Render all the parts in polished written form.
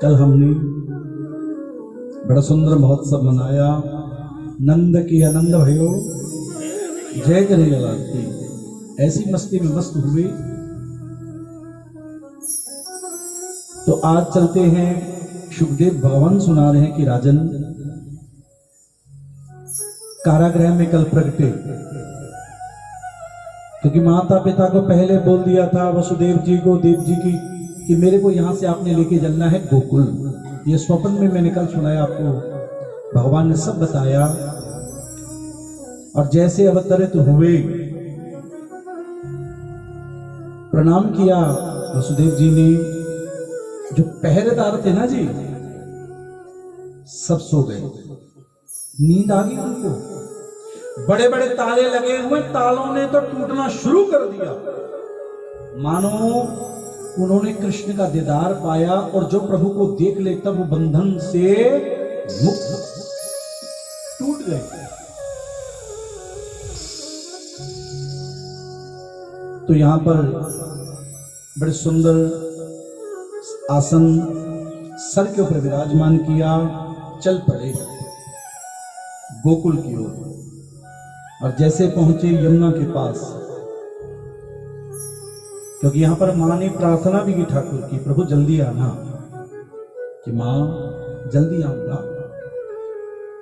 कल हमने बड़ा सुंदर महोत्सव मनाया। नंद की आनंद भयो जय करे लगाती, ऐसी मस्ती में मस्त हुए। तो आज चलते हैं, सुखदेव भगवान सुना रहे हैं कि राजन कारागृह में कल प्रगटे, क्योंकि माता पिता को पहले बोल दिया था वसुदेव जी को, देव जी की, कि मेरे को यहां से आपने लेके चलना है गोकुल। ये स्वप्न में मैंने कल सुनाया आपको, भगवान ने सब बताया। और जैसे अवतरित हुए, प्रणाम किया वसुदेव जी ने। जो पहरेदार थे ना जी, सब सो गए, नींद आ गई उनको। बड़े बड़े ताले लगे हुए, तालों ने तो टूटना शुरू कर दिया, मानो उन्होंने कृष्ण का दीदार पाया। और जो प्रभु को देख ले तब वो बंधन से मुक्त टूट गए। तो यहां पर बड़े सुंदर आसन सर के ऊपर विराजमान किया, चल पड़े गोकुल की ओर। और जैसे पहुंचे यमुना के पास, क्योंकि यहां पर मां ने प्रार्थना भी की ठाकुर की, प्रभु जल्दी आना, कि मां जल्दी आऊंगा।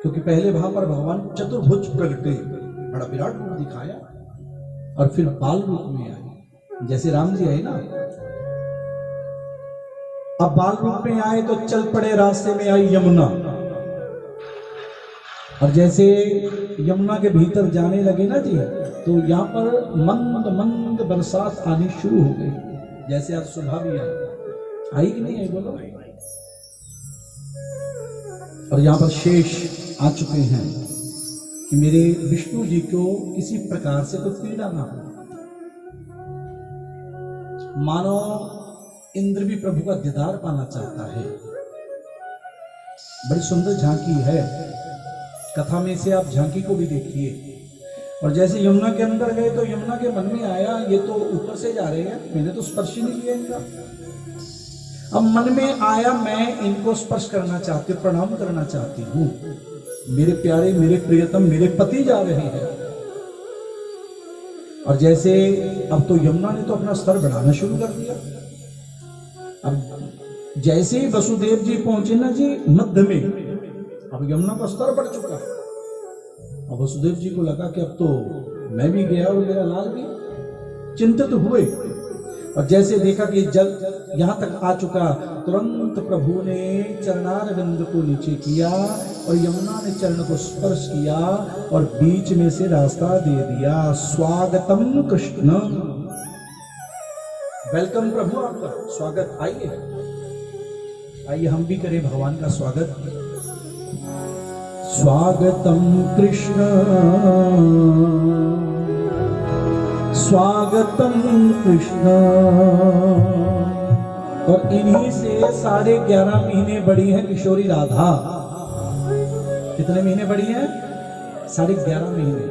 क्योंकि पहले वहां पर भगवान चतुर्भुज प्रगटे, बड़ा विराट रूप दिखाया, और फिर बाल रूप में आए, जैसे राम जी आए ना। अब बाल रूप में आए तो चल पड़े, रास्ते में आई यमुना। और जैसे यमुना के भीतर जाने लगे ना जी, तो यहाँ पर मंद मंद बरसात आनी शुरू हो गई। जैसे आज सुबह भी आई कि नहीं आई, बोलो। और यहाँ पर शेष आ चुके हैं कि मेरे विष्णु जी को किसी प्रकार से कोई पीड़ा ना हो। मानो इंद्र भी प्रभु का दीदार पाना चाहता है। बड़ी सुंदर झांकी है, कथा में से आप झांकी को भी देखिए। और जैसे यमुना के अंदर गए तो यमुना के मन में आया, ये तो ऊपर से जा रहे हैं, मैंने तो स्पर्श ही नहीं किया इनका। अब मन में आया, मैं इनको स्पर्श करना चाहती, प्रणाम करना चाहती हूँ। मेरे प्यारे, मेरे प्रियतम, मेरे पति जा रहे हैं। और जैसे अब तो यमुना ने तो अपना स्तर बढ़ाना शुरू कर दिया। अब जैसे ही वसुदेव जी पहुंचे ना जी मध्य में, अब यमुना का स्तर बढ़ चुका है। अब वसुदेव जी को लगा कि अब तो मैं भी गया और मेरा लाल भी। चिंतित हुए, और जैसे देखा कि जल यहां तक आ चुका, तुरंत प्रभु ने चरणारविंद को नीचे किया और यमुना ने चरण को स्पर्श किया और बीच में से रास्ता दे दिया। स्वागतम कृष्ण, वेलकम प्रभु, आपका स्वागत। आइए आइए, हम भी करें भगवान का स्वागत। स्वागतम कृष्ण, स्वागतम कृष्ण। और इन्हीं से 11.5 महीने बड़ी है किशोरी राधा। कितने महीने बड़ी है? 11.5 महीने।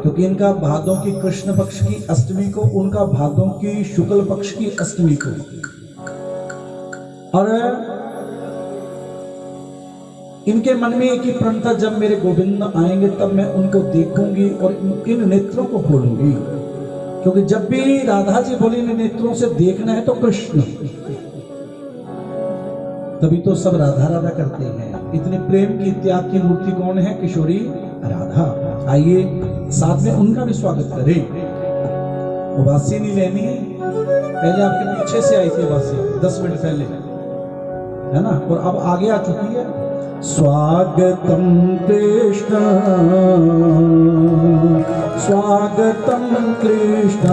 क्योंकि इनका भादों की कृष्ण पक्ष की अष्टमी को, उनका भादों की शुक्ल पक्ष की अष्टमी को। और इनके मन में एक ही प्रण था, जब मेरे गोविंद आएंगे तब मैं उनको देखूंगी और इन नेत्रों को खोलूंगी। क्योंकि जब भी राधा जी बोली इन नेत्रों से देखना है तो कृष्ण, तभी तो सब राधा राधा करते हैं। इतने प्रेम की, त्याग की मूर्ति कौन है? किशोरी राधा। आइए साथ में उनका भी स्वागत करें। वासी नहीं लेनी, पहले आपके पीछे से आई थी वासी, 10 मिनट पहले, है ना, और अब आगे आ चुकी है। स्वागतम कृष्ण, स्वागतम कृष्ण,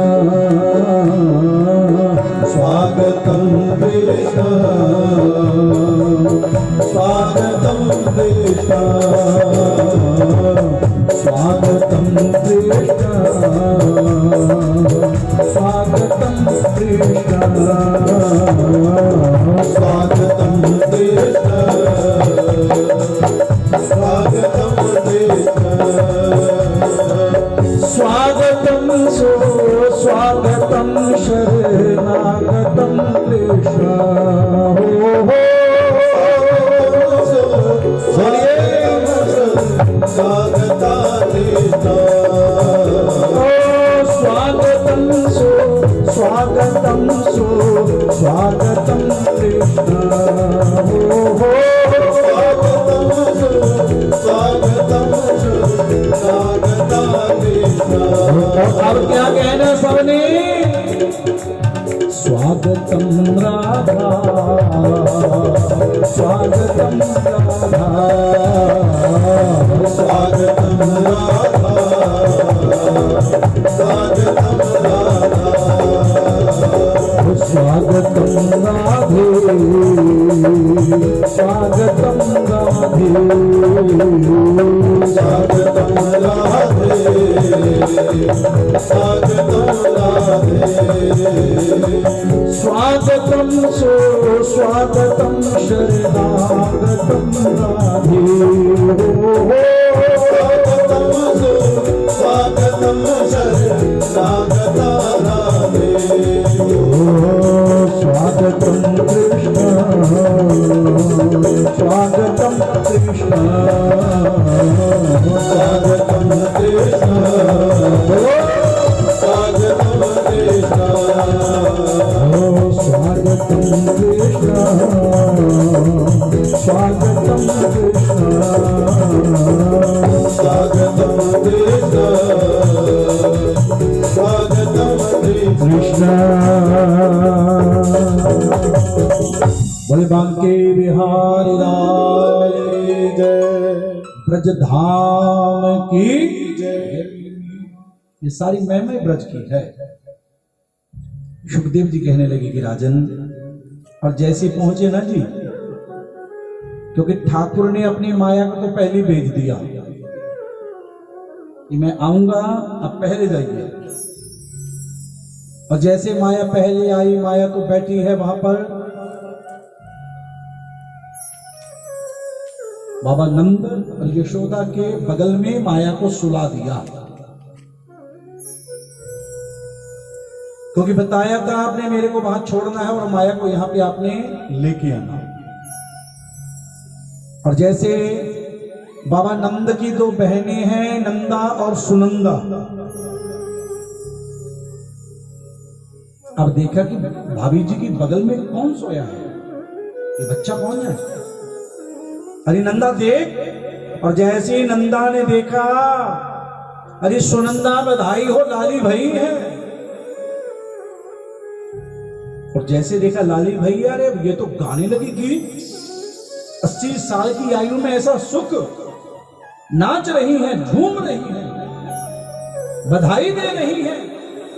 स्वागतम कृष्ण, स्वागतम कृष्ण, स्वागतम कृष्ण, स्वागतम कृष्ण, स्वागतम कृष्ण, स्वागतम स्वागतम सो स्वागतम शरणागतम कृष्ण। स्वागतम कृष्ण हो स्वागतम स्वागतम कृष्ण। अब क्या कहना सबने? स्वागतम राधा स्वागतम राधा स्वागतम राधा स्वागतम राधा स्वागतम राधे स्वागतम राधे स्वागतम राधे स्वागतम राधे स्वागतम स्वागतम शरणागतम राधे स्वागतम शरणागता राधे स्वागतम कृष्ण स्वागतम कृष्ण स्वागतम कृष्ण स्वागतम कृष्ण स्वागतम कृष्ण स्वागतम कृष्ण स्वागतम कृष्ण स्वागतम कृष्ण। बोले बांके बिहारी लाल की जय, ब्रजधाम की जय। ये सारी महिमा ब्रज की है। सुखदेव जी कहने लगे कि राजन, और जैसे पहुंचे ना जी, क्योंकि ठाकुर ने अपनी माया को तो पहले भेज दिया कि मैं आऊंगा, अब पहले जाइए। और जैसे माया पहले आई, माया तो बैठी है वहां पर, बाबा नंद और यशोदा के बगल में माया को सुला दिया, क्योंकि बताया था आपने मेरे को वहां छोड़ना है और माया को यहां पे आपने लेके आना। और जैसे बाबा नंद की दो बहनें हैं, नंदा और सुनंदा, अब देखा कि भाभी जी की बगल में कौन सोया है, ये बच्चा कौन है? अरे नंदा देख। और जैसे ही नंदा ने देखा, अरे सुनंदा बधाई हो, लाली भाई है। और जैसे देखा लाली भाई, अरे ये तो गाने लगी कि 80 साल की आयु में ऐसा सुख, नाच रही है, झूम रही है, बधाई दे रही है।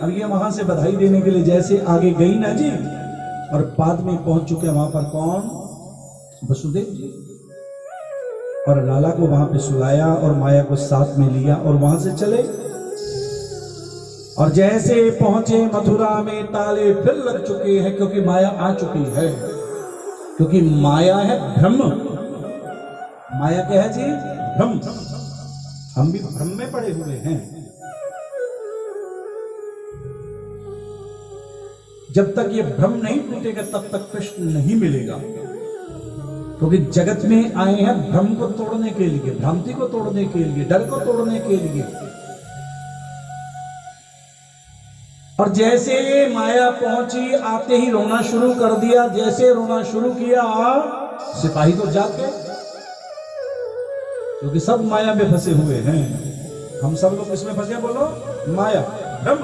अब ये वहां से बधाई देने के लिए जैसे आगे गई ना जी, और बाद में पहुंच चुके वहां पर कौन? वसुदेव जी। और लाला को वहां पे सुलाया और माया को साथ में लिया और वहां से चले। और जैसे पहुंचे मथुरा में, ताले फिर लग चुके हैं, क्योंकि माया आ चुकी है। क्योंकि माया है ब्रह्म। माया क्या है जी? भ्रम। हम भी भ्रम में पड़े हुए हैं। जब तक ये भ्रम नहीं टूटेगा तब तक कृष्ण नहीं मिलेगा। क्योंकि जगत में आए हैं भ्रम को तोड़ने के लिए, भ्रांति को तोड़ने के लिए, डर को तोड़ने के लिए। और जैसे माया पहुंची, आते ही रोना शुरू कर दिया। जैसे रोना शुरू किया, सिपाही तो जाग गए, क्योंकि सब माया में फंसे हुए हैं। हम सब लोग किसमें फंसे? बोलो, माया, भ्रम।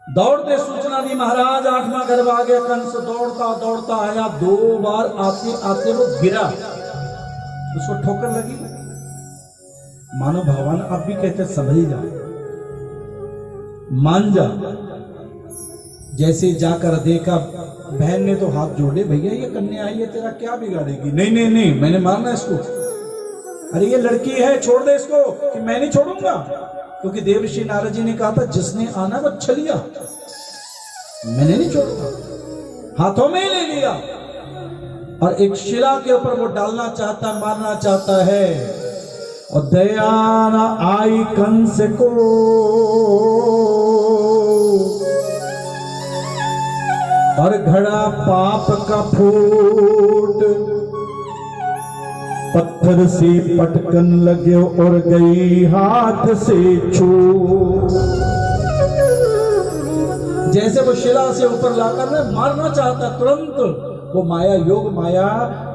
दौड़ते सूचना दी महाराज, 8वां गर्भ आ गया। कंस दौड़ता दौड़ता आया, 2 बार आते आते वो गिरा, उसको ठोकर लगी। मानो भगवान अब भी कहते समझ जा, मान जा। जैसे जाकर देखा, बहन ने तो हाथ जोड़े, भैया ये कन्या आई है, तेरा क्या बिगाड़ेगी? नहीं नहीं नहीं, मैंने मारना इसको। अरे ये लड़की है, छोड़ दे इसको। कि मैं नहीं छोड़ूंगा, क्योंकि देवर्षि नारद जी ने कहा था जिसने आना वो छलिया, मैंने नहीं छोड़ूंगा। हाथों में ही ले लिया और एक शिला के ऊपर वो डालना चाहता, मारना चाहता है। और दया न आई कंस को, और घड़ा पाप का फूट, पत्थर से पटकन लगे और गई हाथ से छू। जैसे वो शिला से ऊपर लाकर ना मारना चाहता, तुरंत वो माया योग माया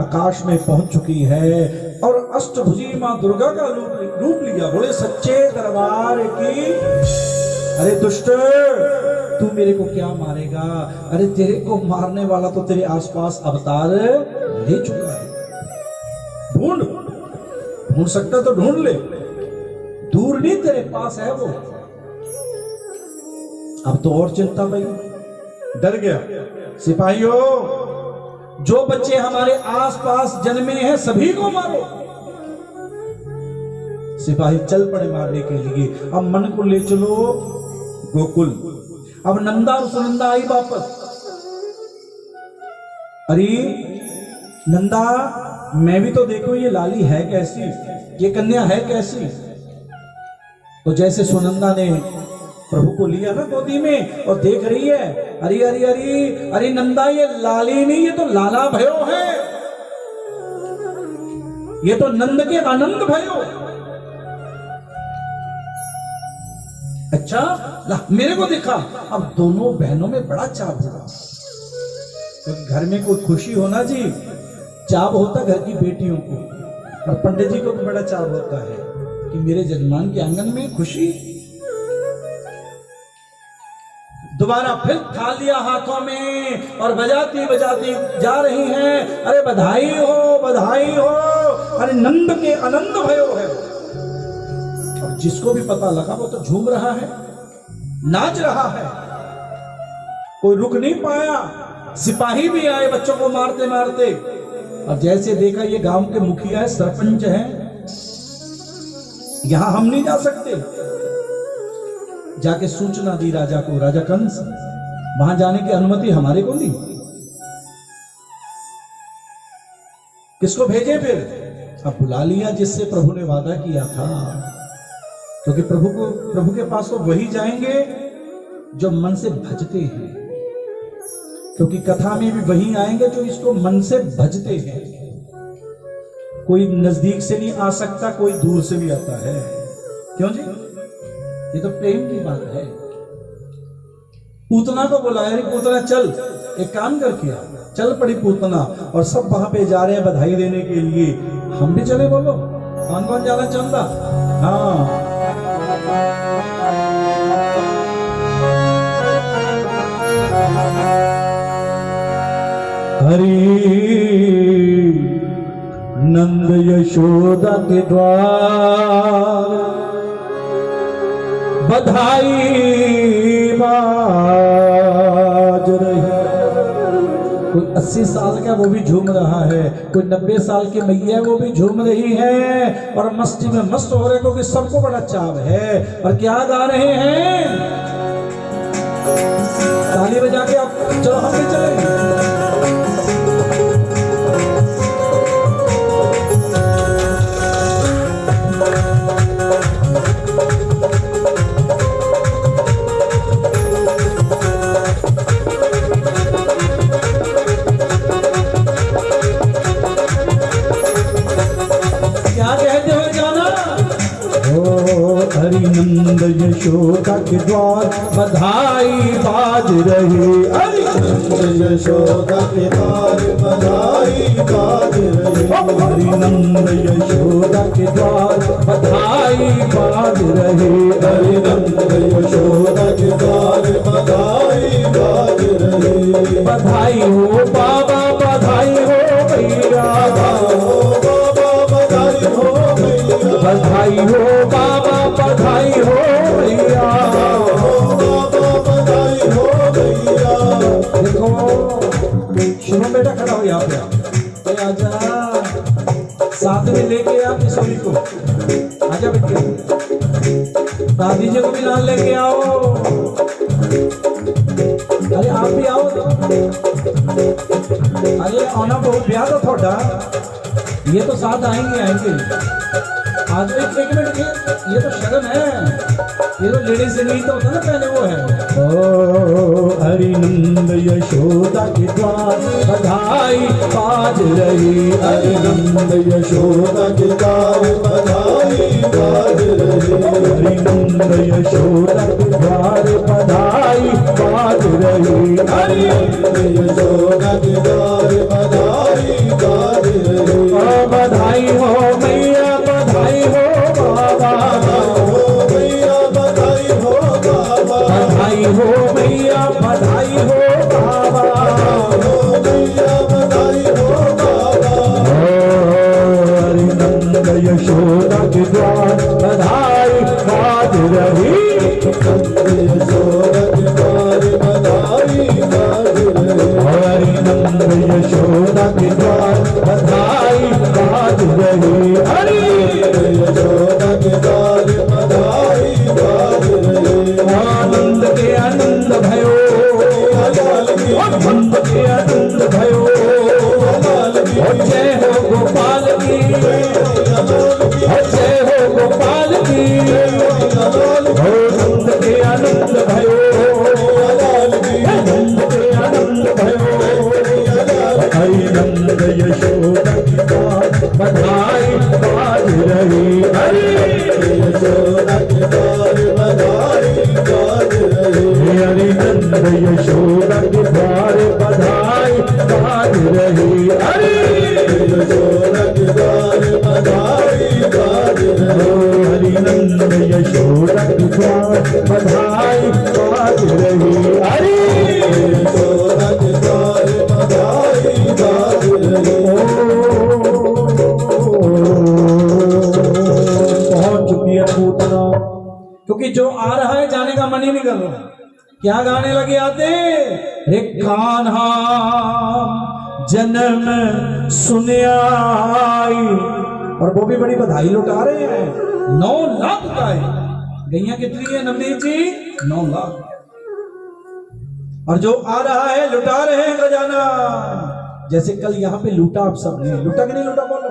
आकाश में पहुंच चुकी है और अष्टभुजी मां दुर्गा का रूप लिया। बोले सच्चे दरबार की, अरे दुष्ट तू मेरे को क्या मारेगा? अरे तेरे को मारने वाला तो तेरे आसपास अवतार ले चुका है। ढूंढ सकता तो ढूंढ ले, दूर नहीं तेरे पास है वो। अब तो और चिंता भाई, डर गया। सिपाहियों, जो बच्चे हमारे आसपास जन्मे हैं सभी को मारो। सिपाही चल पड़े मारने के लिए। अब मन को ले चलो गोकुल। अब नंदा और सुनंदा आई वापस। अरे नंदा, मैं भी तो देखो ये लाली है कैसी, ये कन्या है कैसी। तो जैसे सुनंदा ने प्रभु को लिया ना गोदी में और देख रही है, अरे अरे अरे अरे नंदा, ये लाली नहीं, ये तो लाला भयो है, ये तो नंद के आनंद भयो। अच्छा मेरे को देखा। अब दोनों बहनों में बड़ा चाव हुआ, क्योंकि घर में कोई खुशी होना जी, चाव होता घर की बेटियों को, और पंडित जी को भी बड़ा चाव होता है कि मेरे जजमान के आंगन में खुशी। दोबारा फिर थाल लिया हाथों में और बजाती बजाती जा रही हैं, अरे बधाई हो बधाई हो, अरे नंद के आनंद भयो है। और जिसको भी पता लगा वो तो झूम रहा है, नाच रहा है, कोई रुक नहीं पाया। सिपाही भी आए बच्चों को मारते मारते, और जैसे देखा ये गांव के मुखिया है, सरपंच है, यहां हम नहीं जा सकते। जाके सूचना दी राजा को, राजा कंस, वहां जाने की अनुमति हमारे को नहीं। किसको भेजे फिर? अब बुला लिया जिससे प्रभु ने वादा किया था, क्योंकि प्रभु के पास तो वही जाएंगे जो मन से भजते हैं, क्योंकि कथा में भी वही आएंगे जो इसको मन से भजते हैं। कोई नजदीक से नहीं आ सकता, कोई दूर से भी आता है। क्यों जी? ये तो प्रेम की बात है। पूतना को बुलाया, पूतना चल, एक काम कर किया, चल पड़ी पूतना, और सब वहां पे जा रहे हैं बधाई देने के लिए। हम भी चले, बोलो कौन कौन जाना चाहता? हाँ, हरि नंद यशोदा के द्वार बधाई बाज रही। कोई 80 साल का वो भी झूम रहा है, कोई 90 साल की मैया है वो भी झूम रही है, और मस्ती में मस्त हो रहे, क्योंकि सबको बड़ा चाव है। और क्या गा रहे हैं? ताली बजा के आप चलो, हम भी चलेंगे। नंद यशोदा के द्वार बधाई बाज रही, हरि नंद यशोदा के द्वार बधाई बाज रही, हरि नंद यशोदा के द्वार बधाई बाज रही, हरि नंद यशोदा के द्वार बधाई बाज रही। बधाई हो बाबा, बधाई हो भैया, बधाई हो बाबा, बधाई हो भैया, बधाई हो भैया। देखो सुनो बेटा, खड़ा हो यहाँ पे, आजा, साथ में लेके आ किशोरी को, आजा बेटे, दादी जी को भी नाल लेके आओ। अरे आप भी आओ, अरे आना बहुत ब्याह था थोड़ा, ये तो साथ आएंगे आएंगे। आज एक मिनट ये तो शर्म है, ये तो लेडीज संगीत होता ना पहले वो है। ओ हरिनंद यशोदा के द्वार बधाई बाज रही, हरिनंद यशोदा के द्वार बधाई बाज रही, हरिनंद यशोदा के द्वार बधाई बाज रही, हरिनंद यशोदा के द्वार बधाई बाज रही। बधाई हो मैया बधाई हो बाबा, बधाई हो मैया बधाई हो बाबा, मैया बधाई हो बाबा। हरिनंद यशोदा के द्वार बधाई बाज रही, यशोदा के द्वार बधाई बाज रही, हरिनंद यशोदा के द्वार बधाई बाज रही, हरि यशोदा के द्वार बधाई बाज रही। आनंद के आनंद भयो, आनंद के आनंद भयो, जय हो गोपाल की, जय हो गोपाल की, आनंद के आनंद भयो, आनंद के आनंद भयो, हरिनंद यशोदा की द्वार बधाई बाज रही, हरि यशोदा की द्वार बधाई बाज रही, हरिनंद यशोदा के द्वार बधाई बाज रही, हरि यशोदा के द्वार बधाई बाज रही, हरिनंद यशोदा के द्वार बधाई बाज रही, हरि यशोदा के द्वार बधाई बाज रही। पहुंच चुकी है पूतना, क्योंकि जो आ रहा है जाने का मन ही नहीं कर रहा। क्या गाने लगे आते, रे कान्हा जन्म सुने आई, और वो भी बड़ी बधाई लुटा रहे हैं। 9 लाख का है, गैया कितनी है नवनीत जी? 9 लाख। और जो आ रहा है लुटा रहे हैं खजाना, जैसे कल यहाँ पे लूटा आप सबने, लूटा कि नहीं लूटा बोलो?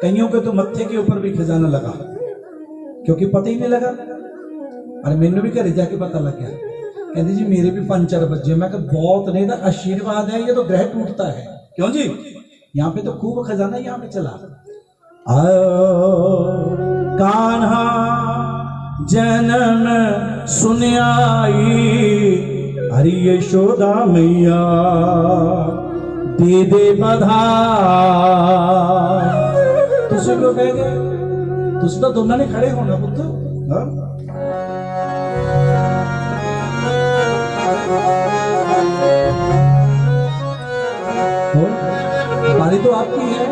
कईयों के तो मत्थे के ऊपर भी खजाना लगा, क्योंकि पता ही नहीं लगा। अरे मैंने भी घर जाके पता लग गया, कहते जी मेरे भी पंचर बजे। मैं बहुत नहीं था, आशीर्वाद है, ये तो ग्रह टूटता है। क्यों जी? यहाँ पे तो खूब खजाना यहाँ पे चला। कान्हा जन्म सुन आई, हरि यशोदा मैया दे दे बधाई। तुझसे क्यों कह गए? तुझसे तो दोनों ने खड़े होना पुत्र। बारी तो आपकी है।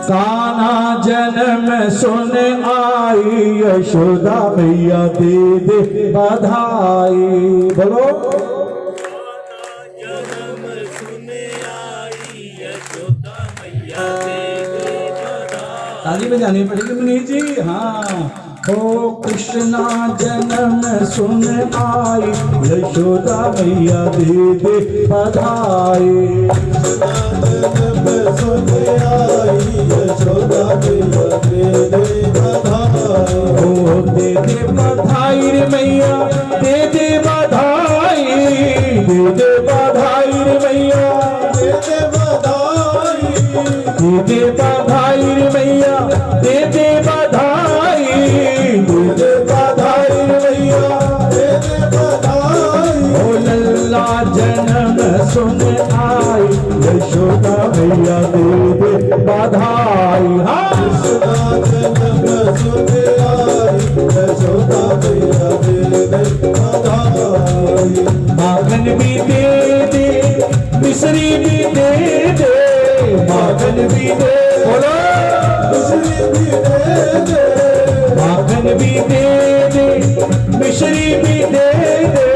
कान्हा जन्म सुन आई, यशोदा मैया दे दे बधाई। बोलो जन्म सुन आई, यशोदा मैया दे दे बधाई। ताली बजानी पड़ेगी मुनीर जी। हाँ, ओ कृष्णा जन्म सुन आई, यशोदा मैया दे दे बधाई। सुन आई, यशोदा मैया दे दे बधाई। ओ दे दे बधाई रे मैया, दे दे बधाई, दे दे बधाई रे मैया, दे दे बधाई, दे दे बधाई रे मैया, दे दे बधाई, दे दे बधाई रे मैया, दे दे बधाई। ओ लल्ला जन्म सुन आई, यशोदा मैया दे दे बधाई। हाँ, यशोदा जन्म सुन आई, यशोदा मैया दे दे बधाई। माखन भी दे दे, मिश्री भी दे दे, माखन भी दे, बोलो मिश्री भी दे दे, माखन भी दे दे, मिश्री भी दे दे,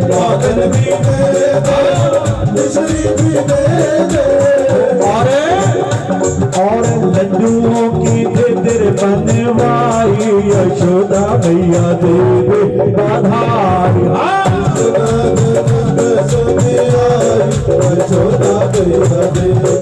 माखन भी दे दे, मिश्री भी दे दे। और लड्डुओं की दे बनवाई, यशोदा मैया दे दे बधाई। यशोदा जन्म सुन आई, यशोदा मैया दे दे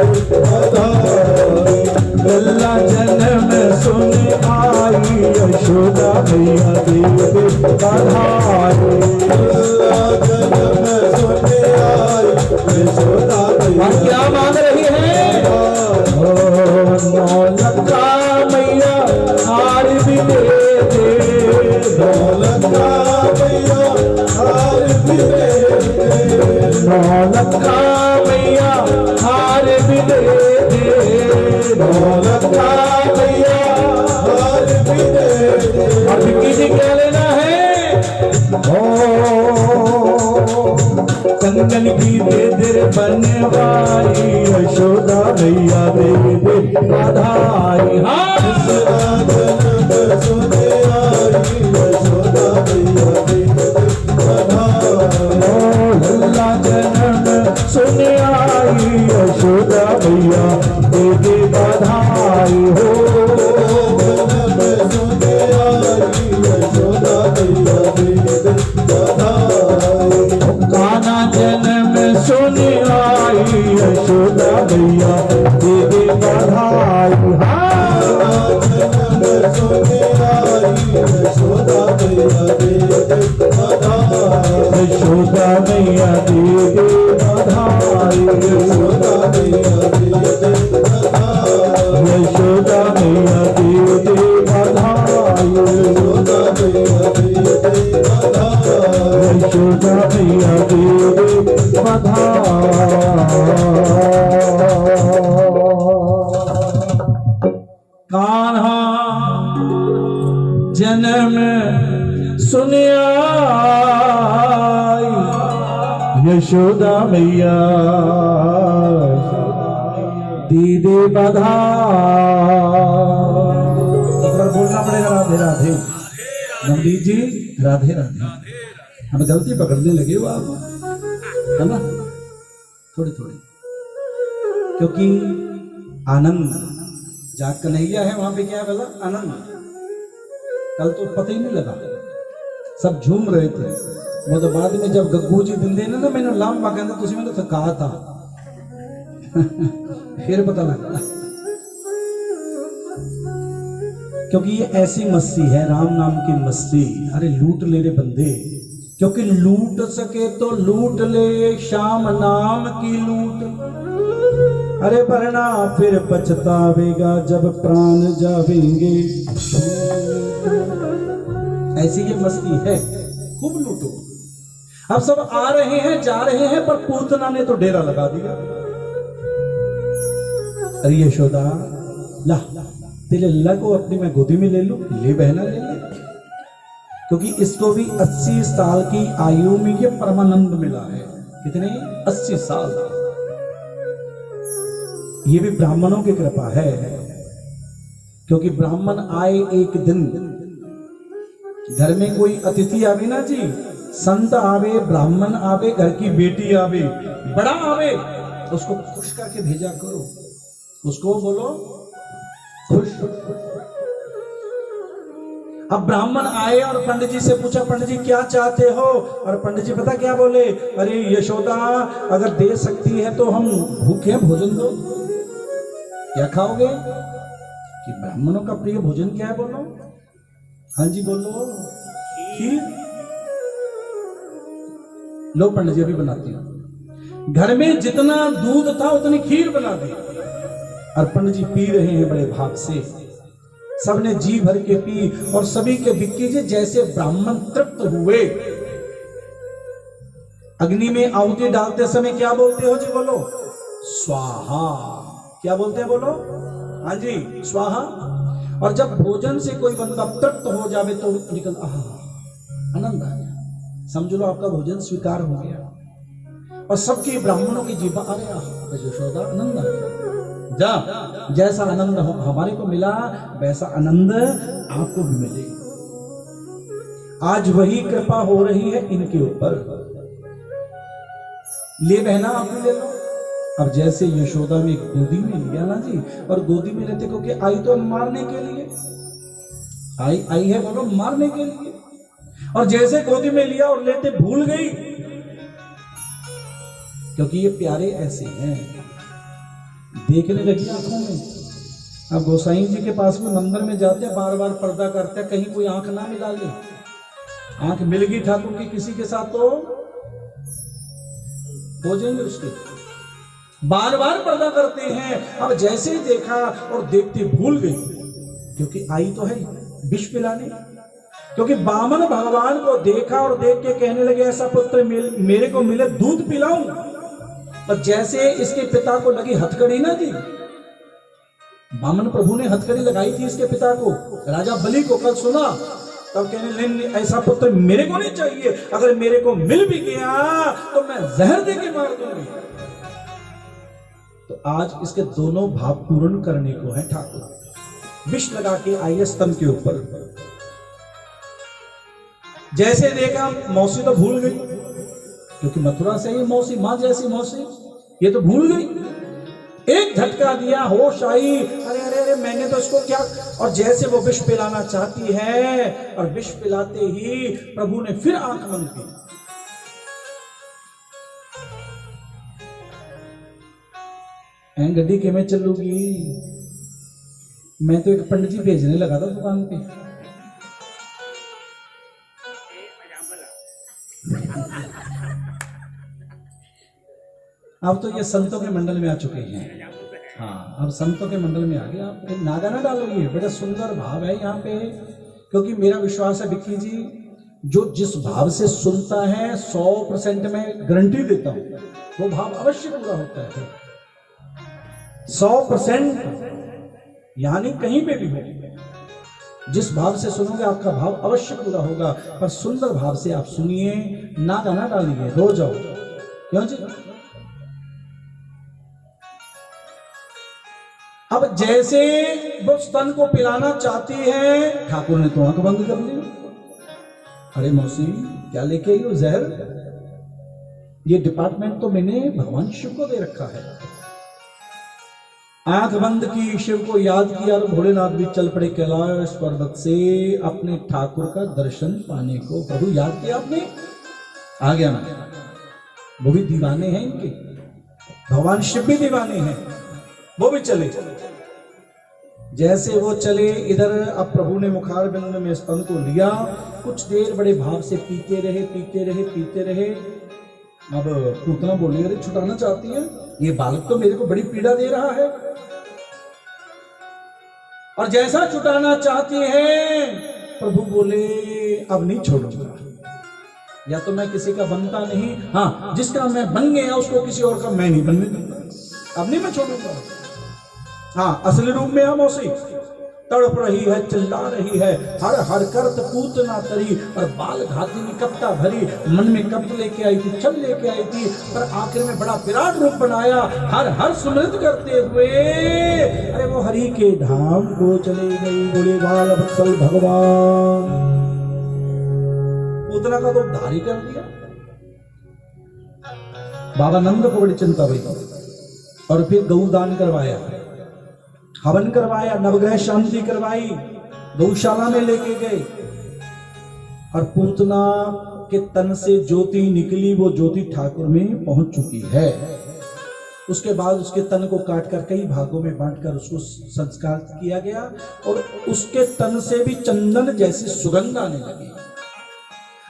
कंगन की दे दे बनवाई यशोदा मैया दे दे बधाई। हाँ सुने आई यशोदा मैया दे दे बधाई। लल्ला जन्म सुने आई यशोदा मैया दे दे बधाई हो। सुने आई यशोदा मैया दे दे बधाई। कान्हा जन्म सुने आई यशोदा मैया दे दे बधाई। हाँ सुने आई यशोदा मैया दे दे बधाई। यशोदा मैया दे दे बधाई। यशोदा मैया दे दे बधाई। यशोदा मैया दे दे बधाई। यशोदा मैया दे दे बधाई। यशोदा मैया दे दे बधाई। कान्हा जन्म सुने आई यशोदा मैया दे दे बधाई। एक बार बोलना पड़ेगा राधे राधे। नंदी जी राधे राधे। हमें गलती पकड़ने लगे हो आप, है ना, थोड़ी थोड़ी, क्योंकि आनंद जहाँ कन्हैया है वहां पे क्या है बोला आनंद। कल तो पता ही नहीं लगा, सब झूम रहे थे। वो तो बाद में जब गग्गू जी दिल देने ना मैंने लाम कहना तुझे मैंने तो कहा था फिर पता लगा, क्योंकि ये ऐसी मस्ती है राम नाम की मस्ती। अरे लूट ले रे बंदे, क्योंकि लूट सके तो लूट ले श्याम नाम की लूट। अरे वरना फिर पछतावेगा जब प्राण जावेंगे। ऐसी ये मस्ती है, खूब लूटो। अब सब आ रहे हैं जा रहे हैं, पर पूतना ने तो डेरा लगा दिया। अरे यशोदा ला तेरे लल्ला को अपनी मैं गोदी में ले लूं, ले बहना ले ले, क्योंकि इसको भी 80 साल की आयु में ये परमानंद मिला है। कितने 80 साल। ये भी ब्राह्मणों की कृपा है, क्योंकि ब्राह्मण आए एक दिन, घर में कोई अतिथि आवे ना जी, संत आवे, ब्राह्मण आवे, घर की बेटी आवे, बड़ा आवे, उसको खुश करके भेजा करो। उसको बोलो खुश। अब ब्राह्मण आए और पंडित जी से पूछा, पंडित जी क्या चाहते हो? और पंडित जी पता क्या बोले, अरे यशोदा अगर दे सकती है तो हम भूखे हैं, भोजन दो। क्या खाओगे? कि ब्राह्मणों का प्रिय भोजन क्या है बोलो? हाँ जी बोलो, खीर। लो पंडित जी अभी बनाती हूं। घर में जितना दूध था उतनी खीर बना दी, और पंडित जी पी रहे हैं बड़े भाग से। सबने जी भर के पी, और सभी के बिक्की जी जैसे ब्राह्मण तृप्त हुए। अग्नि में आहुति डालते समय क्या बोलते हो जी बोलो? स्वाहा। क्या बोलते हैं बोलो? हाँ जी स्वाहा। और जब भोजन से कोई बंदा तृप्त हो जावे तो निकल आनंद आ गया, समझ लो आपका भोजन स्वीकार हो गया। और सबके ब्राह्मणों की जीवा, अरे यशोदा आनंद आ गया। जा जैसा आनंद हमारे को मिला वैसा आनंद आपको भी मिले। आज वही कृपा हो रही है इनके ऊपर। ले बहना आप भी ले लो। अब जैसे यशोदा में गोदी में लिया ना जी, और गोदी में रहते क्योंकि आई तो मारने के लिए आई है बोलो, मारने के लिए। और जैसे गोदी में लिया और लेते भूल गई, क्योंकि ये प्यारे ऐसे हैं, देखने लगी आंखों में। अब गोसाई जी के पास में मंदिर में जाते हैं, बार बार पर्दा करते हैं, कहीं कोई आंख ना मिला ले। आंख मिल गई ठाकुर की किसी के साथ तो हो जाएंगे उसके, बार बार पर्दा करते हैं। अब जैसे ही देखा और देखते भूल गई, क्योंकि आई तो है विष पिलाने। क्योंकि बामन भगवान को देखा और देख के कहने लगे ऐसा पुत्र मेरे को मिले दूध पिलाऊं। और जैसे इसके पिता को लगी हथकड़ी ना जी, बामन प्रभु ने हथकड़ी लगाई थी इसके पिता को, राजा बलि को, कल सुना। तब कहने नहीं, नहीं ऐसा पुत्र मेरे को नहीं चाहिए, अगर मेरे को मिल भी गया तो मैं जहर दे के मार दूंगी। तो आज इसके दोनों भाव पूर्ण करने को है ठाकुर। विष लगा के आई स्तंभ के ऊपर, जैसे देखा मौसी तो भूल गई, क्योंकि मथुरा से ही मौसी, मां जैसी मौसी, ये तो भूल गई। एक झटका दिया, होश आई, अरे अरे अरे मैंने तो इसको क्या, और जैसे वो विष पिलाना चाहती है और विष पिलाते ही प्रभु ने फिर आंख बंद की। गड्डी के में चलूगी, मैं तो एक पंडित जी भेजने लगा था दुकान पे। अब तो ये संतों के मंडल में आ चुके हैं। हाँ, अब संतों के मंडल में आ गए। आप नागा ना डालोगे, बड़ा सुंदर भाव है यहाँ पे, क्योंकि मेरा विश्वास है विक्की जी, जो जिस भाव से सुनता है 100% में गारंटी देता हूं वो भाव अवश्य पूरा होता है। 100%, यानी कहीं पे भी हो, जिस भाव से सुनोगे आपका भाव अवश्य पूरा होगा। पर सुंदर भाव से आप सुनिए, नागा ना डालिए, रो जाओ। क्यों जी? अब जैसे वो स्तन को पिलाना चाहती है, ठाकुर ने तो आंख बंद कर ली। अरे मौसी क्या लेके आई हो जहर? ये डिपार्टमेंट तो मैंने भगवान शिव को दे रखा है। आंख बंद की, शिव को याद किया और भोलेनाथ भी चल पड़े कैलाश पर्वत से अपने ठाकुर का दर्शन पाने को। प्रभु याद किया आपने, आ गया ना। वो भी दीवाने हैं इनके, भगवान शिव भी दीवाने हैं, वो भी चले। जैसे वो चले इधर, अब प्रभु ने मुखार बिंद में स्तन को लिया, कुछ देर बड़े भाव से पीते रहे, पीते रहे, पीते रहे। अब पूतना बोली, अरे छुटाना चाहती है, ये बालक तो मेरे को बड़ी पीड़ा दे रहा है। और जैसा छुटाना चाहती है, प्रभु बोले अब नहीं छोड़ूंगा, या तो मैं किसी का बनता नहीं, हाँ जिसका मैं बन गया उसको किसी और का मैं नहीं बनने दूंगा, अब नहीं मैं छोड़ूंगा। हाँ, असली रूप में हम मौसी तड़प रही है, चिल्ला रही है, हर हर करत पूतना तरी, और बाल घाती में कपटा भरी, मन में कप लेके आई थी, छल लेके आई थी, पर आखिर में बड़ा विराट रूप बनाया, हर हर सुमृत करते हुए अरे वो हरि के धाम को चले गई। बोले बाल वत्सल भगवान। पूतना का तो उद्धार ही कर दिया। बाबा नंद को बड़ी चिंता हुई, और फिर गौदान करवाया, हवन करवाया, नवग्रह शांति करवाई, गौशाला में लेके गए, और पूतना के तन से ज्योति निकली, वो ज्योति ठाकुर में पहुंच चुकी है। उसके बाद उसके तन को काटकर कई भागों में बांटकर उसको संस्कार किया गया, और उसके तन से भी चंदन जैसी सुगंध आने लगी,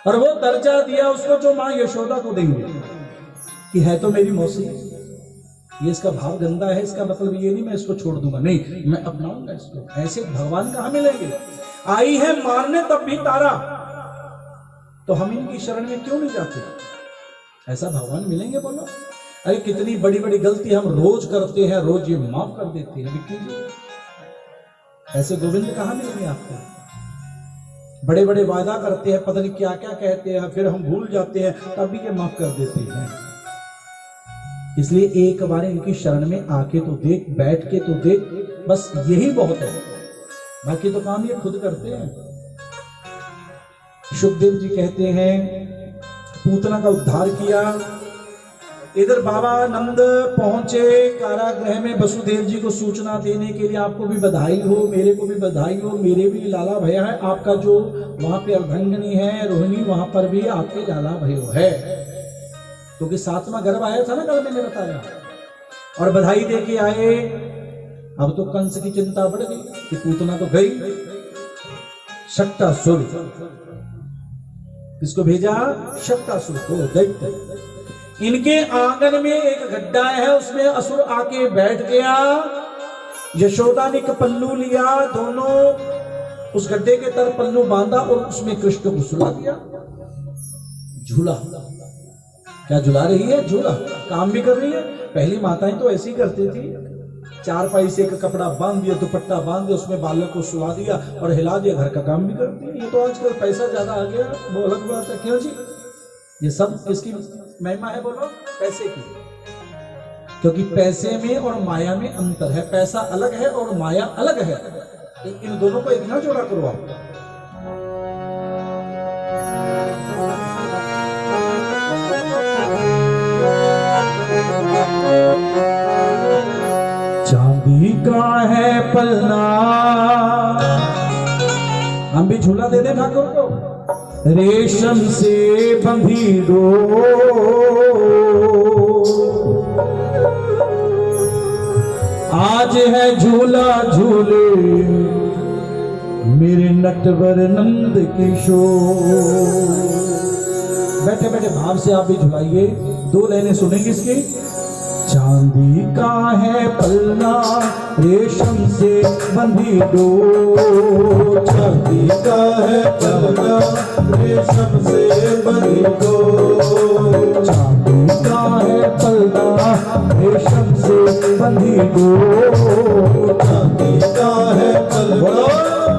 और वो दर्जा दिया उसको जो मां यशोदा को देंगे कि है तो मेरी मौसी। ये इसका भाव गंदा है, इसका मतलब ये नहीं मैं इसको छोड़ दूंगा, नहीं मैं अपनाऊंगा इसको। ऐसे भगवान कहां मिलेंगे? आई है मारने तब भी तारा, तो हम इनकी शरण में क्यों नहीं जाते? ऐसा भगवान मिलेंगे बोलो? अरे कितनी बड़ी बड़ी गलती हम रोज करते हैं, रोज ये माफ कर देते हैं विक्की जी। ऐसे गोविंद कहां मिलेंगे आपको? बड़े बड़े वादा करते हैं, पता नहीं क्या क्या कहते हैं, फिर हम भूल जाते हैं, तब भी ये माफ कर देते हैं। इसलिए एक बार इनकी शरण में आके तो देख, बैठ के तो देख, बस यही बहुत है, बाकी तो काम ये खुद करते हैं। शुभदेव जी कहते हैं पूतना का उद्धार किया। इधर बाबा नंद पहुंचे कारागृह में, वसुदेव जी को सूचना देने के लिए, आपको भी बधाई हो, मेरे को भी बधाई हो, मेरे भी लाला भैया है, आपका जो वहां पे अर्धंगनी है रोहिणी, वहां पर भी आपके लाला भयो है, क्योंकि 7वां गर्भ आया था ना कल मैंने बताया, और बधाई दे के आए। अब तो कंस की चिंता बढ़ गई कि पूतना तो गई। शक्टासुर, किसको भेजा? शक्टासुर को, दैत्य। इनके आंगन में एक गड्ढा है, उसमें असुर आके बैठ गया। यशोदा ने पल्लू लिया, दोनों उस गड्ढे के तर पल्लू बांधा और उसमें कृष्ण को सुला दिया। झूला, क्या झुला रही है? झूला। काम भी कर रही है। पहली माताएं तो ऐसी करती थी, चारपाई से एक कपड़ा बांध दिया, दुपट्टा बांध दिया, उसमें बालक को सुला दिया और हिला दिया, घर का काम भी कर दिया। ये तो आजकल पैसा ज्यादा आ गया, वो अलग बात है। क्यों जी? ये सब इसकी महिमा है, बोलो, पैसे की। क्योंकि पैसे में और माया में अंतर है। पैसा अलग है और माया अलग है। इन दोनों को एक ना जोड़ा करो आप। चांदी का है पलना, हम भी झूला दे दें ठाकुर को। रेशम से बंधी डोर, आज है झूला झूले मेरे नटवर नंद किशोर। बैठे बैठे भाव से आप भी झुलाइए, 2 लाइनें सुनेंगे इसकी। चांदी का है पलना, रेशम से बंधी डोर, चांदी का है पलना, रेशम से बंधी डोर। चांदी का है पलना, रेशम से बंधी डोर, चांदी का है पलना,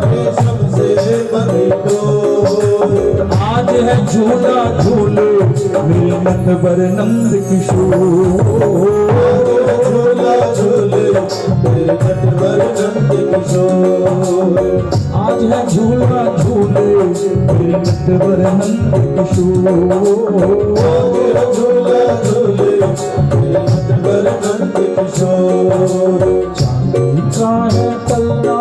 रेशम से बंधी डोर। आज है झूला झूले मेरे नटवर नंद किशोर। झूला झूले मेरे नटवर नंद किशोर। आज है झूला झूले मेरे नटवर नंद किशोर। झूला झूले मेरे नटवर नंद किशोर। चांदी का है पलना,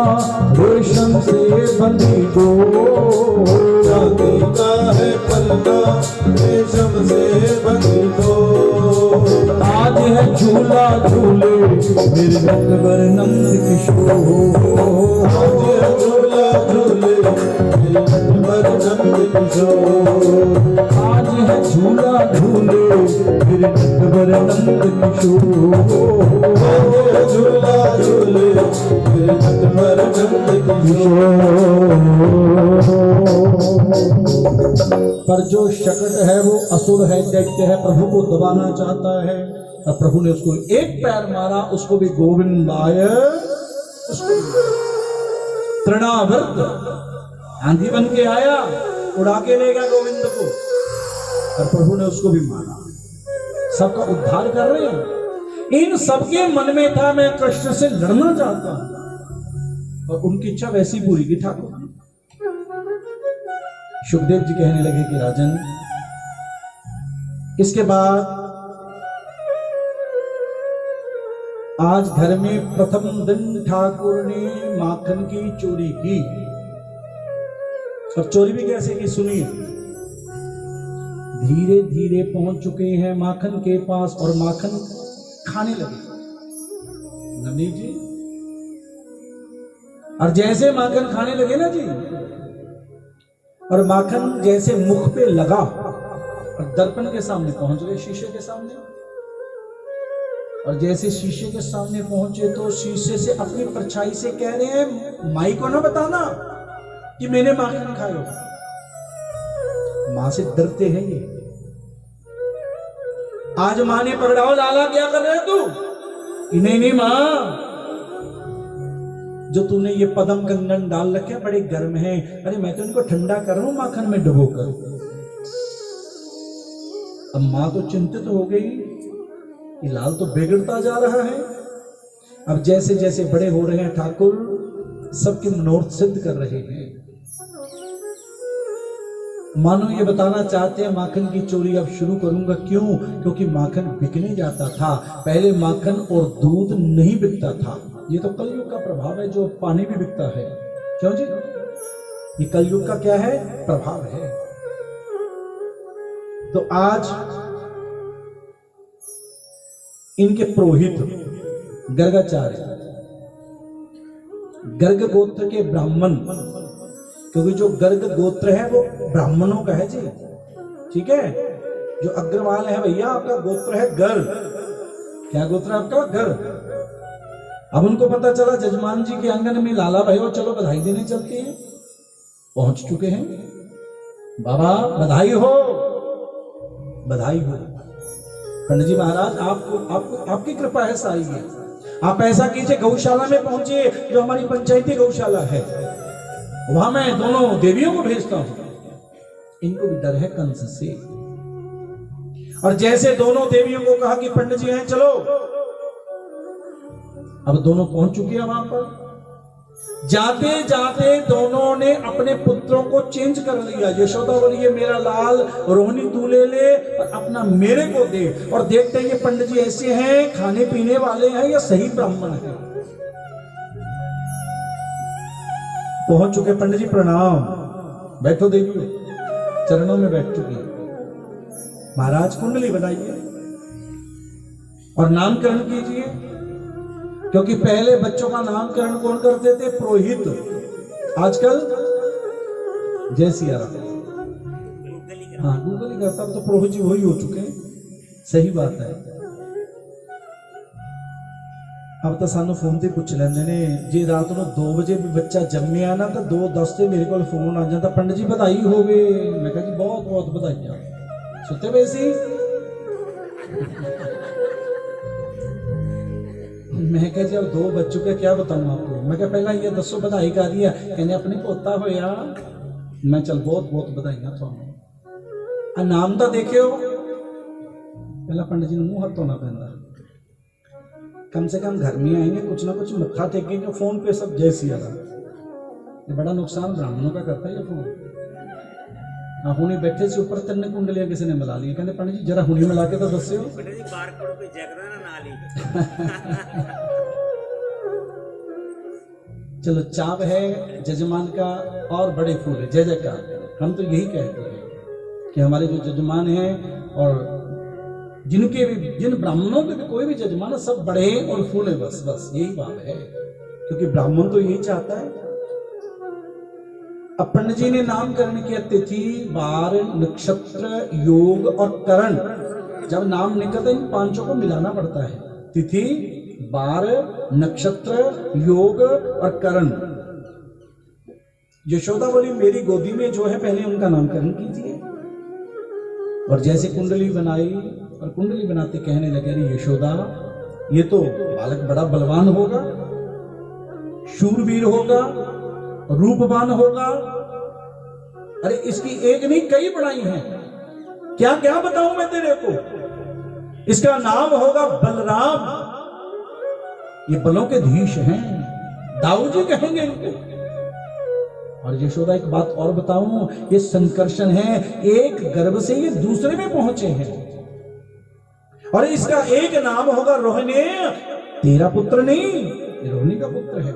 रेशम से बंधी डोर, चांदी का है पलना, रेशम से बंधी डोर। आज है झूला झूले मेरे नटवर नंद किशोर। आज है झूला झूले मेरे नटवर नंद किशोर। आज है झूला झूले मेरे नटवर नंद किशोर। आज है झूला झूले मेरे नटवर नंद पर जो शकट है वो असुर है, दैत्य है, प्रभु को दबाना चाहता है। और प्रभु ने उसको एक पैर मारा, उसको भी गोविंदाय तृणावर्त आंधी बन के आया, उड़ा के ले गया गोविंद को। और प्रभु ने उसको भी मारा। सबका उद्धार कर रहे हैं। इन सबके मन में था मैं कृष्ण से लड़ना चाहता हूं, और उनकी इच्छा वैसी पूरी की ठाकुर। सुखदेव जी कहने लगे कि राजन, इसके बाद आज घर में प्रथम दिन ठाकुर ने माखन की चोरी की। और चोरी भी कैसे की सुनिए। धीरे धीरे पहुंच चुके हैं माखन के पास और माखन खाने लगे नवनीत जी। और जैसे माखन खाने लगे ना जी, और माखन जैसे मुख पे लगा और दर्पण के सामने पहुंच गए, शीशे के सामने। और जैसे शीशे के सामने पहुंचे तो शीशे से अपनी परछाई से कह रहे हैं, माई को ना बताना कि मैंने माखन खाया। मां से डरते हैं ये। आज मां ने पकड़ाओ, लाला क्या कर रहे तू? कि नहीं नहीं मां, जो तूने ये पदम कंगन डाल रखे बड़े गर्म हैं। अरे मैं तो इनको ठंडा कर रहा हूं माखन में डुबोकर। अब मां तो चिंतित हो गई कि लाल तो बिगड़ता जा रहा है। अब जैसे जैसे बड़े हो रहे हैं ठाकुर सबके मनोरथ सिद्ध कर रहे हैं। मानो ये बताना चाहते हैं माखन की चोरी अब शुरू करूंगा। क्यों? क्योंकि माखन बिकने जाता था। पहले माखन और दूध नहीं बिकता था। ये तो कलयुग का प्रभाव है, जो पानी भी बिकता है। क्यों जी? ये कलयुग का क्या है? प्रभाव है। तो आज इनके पुरोहित गर्गाचार्य, गर्ग गोत्र के ब्राह्मण, क्योंकि जो गर्ग गोत्र है वो ब्राह्मणों का है जी, ठीक है। जो अग्रवाल है भैया, आपका गोत्र है गर्ग। क्या गोत्र है आपका? गर्ग। अब उनको पता चला जजमान जी के आंगन में लाला भाई हो, चलो बधाई देने चलते हैं। पहुंच चुके हैं। बाबा बधाई हो, बधाई हो। पंडित जी महाराज, आपको आपकी कृपा है साई है। आप ऐसा कीजिए, गौशाला में पहुंचिए, जो हमारी पंचायती गौशाला है, वहां मैं दोनों देवियों को भेजता हूं। इनको भी डर है कंस से। और जैसे दोनों देवियों को कहा कि पंडित जी हैं चलो, अब दोनों पहुंच चुकी है वहां पर। जाते जाते दोनों ने अपने पुत्रों को चेंज कर लिया। यशोदा बोली ये मेरा लाल, रोहिणी तू ले ले और अपना मेरे को दे। और देखते हैं ये पंडित जी ऐसे हैं, खाने पीने वाले हैं या सही ब्राह्मण है। पहुंच चुके पंडित जी, प्रणाम, बैठो देवी, चरणों में बैठ चुकी। महाराज कुंडली बनाइए और नामकरण कीजिए, क्योंकि पहले बच्चों का नामकरण कौन करते थे? पुरोहित। आजकल जय सिया राम, हाँ गूगल ही करता, तो पुरोहित जी वही हो चुके हैं। सही बात है। अब तो सानू फोन से पूछ लेंगे ने, जे रात को 2 बजे भी बच्चा जम्मिया ना तो 2:10 से मेरे को फोन आ जाता, पंडित जी बधाई होवे। मैं कहा जी बहुत बहुत बधाइयां। सुते पे सी मैं कह जब 2 बच्चों का क्या बताऊं आपको। मैं कह पहला ये दसो बधाई का दिया, कहने अपनी पोता होया। मैं चल बहुत बहुत बधाइयां थानू। नाम तो देखियो, पहला पंडित जी ने मुंह हाथ धोना पैंदा। कम से कम घर में आएंगे, कुछ ना कुछ मत्था टेकेंगे, फोन पे सब जय सिया राम। ये बड़ा नुकसान ब्राह्मणों का करता है ये फोन। हुणी बैठे से ऊपर 3 कुंडलियां किसी ने मिला ली। कहते पंडित जी जरा हुणी मिला के तो दस्यो। चलो चाव है जजमान का और बड़े फूल है, जय जयकार। हम तो यही कहते हैं कि हमारे जो जजमान हैं और जिनके भी, जिन ब्राह्मणों के भी कोई भी जजमान है, सब बड़े और फूले, बस बस यही बात है। क्योंकि ब्राह्मण तो यही चाहता है। अब पंडित जी ने नामकरण की तिथि, वार, नक्षत्र, योग और करण। जब नाम निकलते इन 5 को मिलाना पड़ता है। तिथि, वार, नक्षत्र, योग और करण। यशोदा बोली मेरी गोदी में जो है पहले उनका नामकरण कीजिए। और जैसे कुंडली बनाई और कुंडली बनाते कहने लगे अरे यशोदा ये तो बालक बड़ा बलवान होगा, शूरवीर होगा, रूपवान होगा। अरे इसकी एक नहीं कई बढ़ाई हैं, क्या क्या बताऊं मैं तेरे को। इसका नाम होगा बलराम। ये बलों के धीश हैं, दाऊ जी कहेंगे इनको। और यशोदा एक बात और बताऊं, ये संकर्षण है, एक गर्भ से ये दूसरे में पहुंचे हैं। और इसका एक नाम होगा रोहिणी। तेरा पुत्र नहीं, ये रोहिणी का पुत्र है।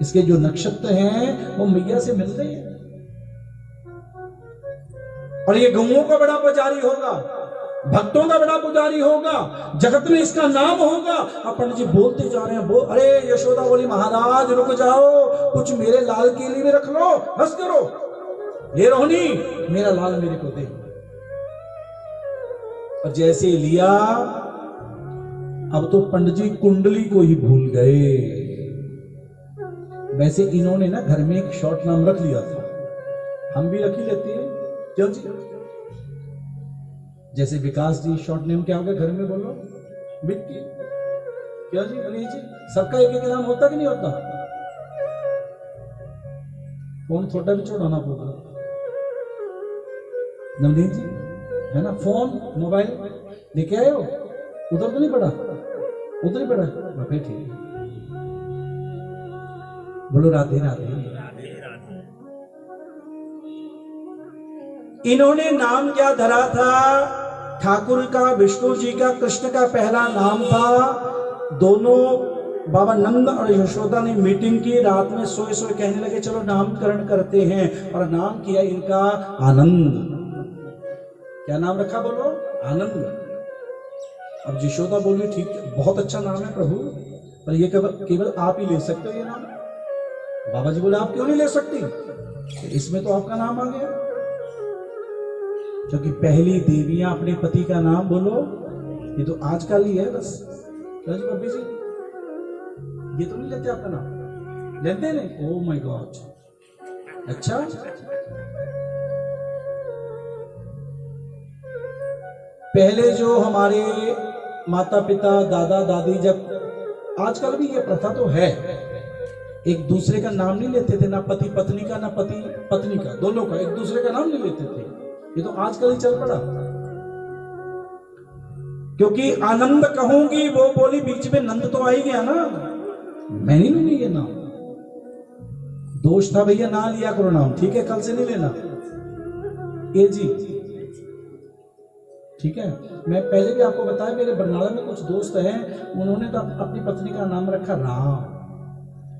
इसके जो नक्षत्र हैं वो मैया से मिलते हैं। और ये गौओं का बड़ा पुजारी होगा, भक्तों का बड़ा पुजारी होगा, जगत में इसका नाम होगा। अपन जी बोलते जा रहे हैं, अरे यशोदा बोली महाराज रुक जाओ, कुछ मेरे लाल के लिए भी रख लो, बस करो। ये रोहिणी मेरा लाल मेरे को दे। और जैसे लिया, अब तो पंडित जी कुंडली को ही भूल गए। वैसे इन्होंने ना घर में एक शॉर्ट नाम रख लिया था, हम भी रख ही लेते हैं क्यों जी। जैसे विकास जी शॉर्ट नेम क्या होगा घर में, बोलो बिट्टी। क्या जी अली जी, सबका एक एक नाम होता कि नहीं होता? फोन छोटा भी छोड़ाना होगा। नवनीत जी है ना, फोन मोबाइल लेके आए हो, उधर तो नहीं पड़ा, उधर ही पड़ा, फिर ठीक। बोलो राधे राधे। इन्होंने नाम क्या धरा था? ठाकुर का, विष्णु जी का, कृष्ण का पहला नाम था। दोनों बाबा नंद और यशोदा ने मीटिंग की, रात में सोए सोए कहने लगे चलो नामकरण करते हैं। और नाम किया इनका आनंद। क्या नाम रखा बोलो? आनंद। अब यशोदा बोली ठीक है, बहुत अच्छा नाम है प्रभु, पर ये केवल आप ही ले सकते हो ये नाम। बाबा जी बोले आप क्यों नहीं ले सकती? इसमें तो आपका नाम आ गया, क्योंकि पहली देवियां अपने पति का नाम बोलो, ये तो आजकल ही है बस। क्या जी बब्बी जी, ये तो नहीं लेते आपका नाम? लेते नहीं? Oh my God. अच्छा, पहले जो हमारे माता पिता, दादा दादी जब आजकल भी ये प्रथा तो है, एक दूसरे का नाम नहीं लेते थे, ना पति पत्नी का, ना पति पत्नी का, दोनों का एक दूसरे का नाम नहीं लेते थे। ये तो आजकल ही चल पड़ा, क्योंकि आनंद कहूंगी वो बोली बीच में नंद तो आ ही गया ना, मैं नहीं लूंगी ये नाम। दोष था भैया, ना लिया करो नाम, ठीक है, कल से नहीं लेना। ए जी ठीक है। मैं पहले भी आपको बताया, मेरे बरनाला में कुछ दोस्त हैं, उन्होंने तो अपनी पत्नी का नाम रखा राम,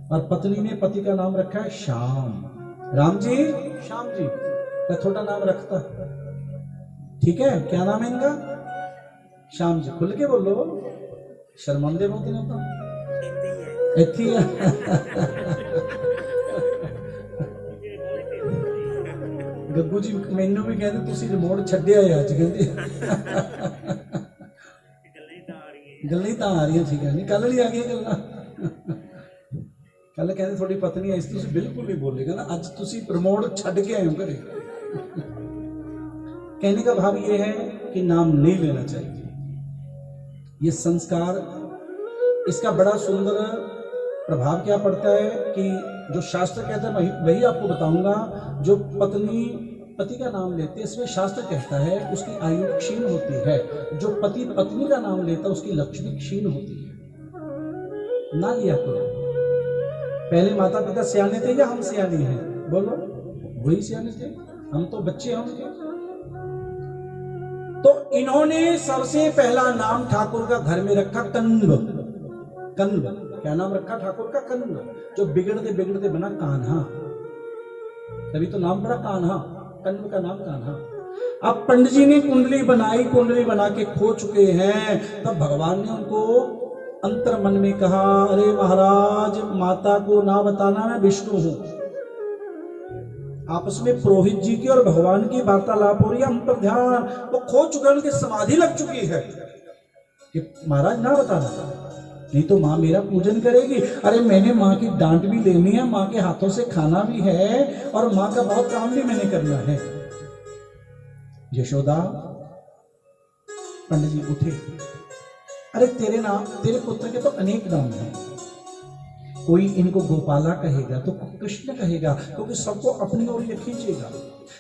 और पत्नी ने पति का नाम रखा है श्याम। राम जी, श्याम जी, मैं थोड़ा नाम रखता, ठीक है, क्या नाम है इनका? श्याम जी। खुल के बोलो, शर्मांदे बहुत ही होता गग्गू जी मैनू भी कहते तुसी रिमोट छड्डिया है अज, कहते गल्लां तां आ रही, ठीक है, नहीं कल नहीं आ गई गल्लां। कल कहते थोड़ी पत्नी आई, तुसी बिल्कुल नहीं बोले, कहना अज तुसी रिमोट छड्ड के आए हो घरे। कहने का भाव ये है कि नाम नहीं लेना चाहिए, ये संस्कार, इसका बड़ा सुंदर प्रभाव क्या पड़ता है कि जो शास्त्र कहता है वही आपको बताऊंगा। जो पत्नी पति का नाम लेते, इसमें शास्त्र कहता है उसकी आयु क्षीण होती है, जो पति पत्नी का नाम लेता है उसकी लक्ष्मी क्षीण होती है। ना लिया करो। पहले माता पिता सियाने थे या हम सियाने हैं? बोलो, वही सियाने थे, हम तो बच्चे होंगे। तो इन्होंने सबसे पहला नाम ठाकुर का घर में रखा कन्व। कन्व क्या नाम रखा ठाकुर का? कन्व, जो बिगड़ते बिगड़ते बना कान्हा, तभी तो नाम पड़ा कान्हा, कन्व का नाम कान्हा। अब पंडित जी ने कुंडली बनाई, कुंडली बना के खो चुके हैं, तब भगवान ने उनको अंतर मन में कहा, अरे महाराज माता को ना बताना मैं विष्णु हूं। आपस में पुरोहित जी की और भगवान की वार्तालाप हो रही है, हम पर ध्यान, वो खो चुके हैं, उनकी समाधि लग चुकी है कि महाराज ना बताना, नहीं तो माँ मेरा पूजन करेगी। अरे मैंने माँ की डांट भी लेनी है, माँ के हाथों से खाना भी है, और माँ का बहुत काम भी मैंने करना है। यशोदा, पंडित जी उठे, अरे तेरे नाम, तेरे पुत्र के तो अनेक नाम हैं, कोई इनको गोपाला कहेगा तो कृष्ण कहेगा, क्योंकि सबको अपनी ओर ये खींचेगा।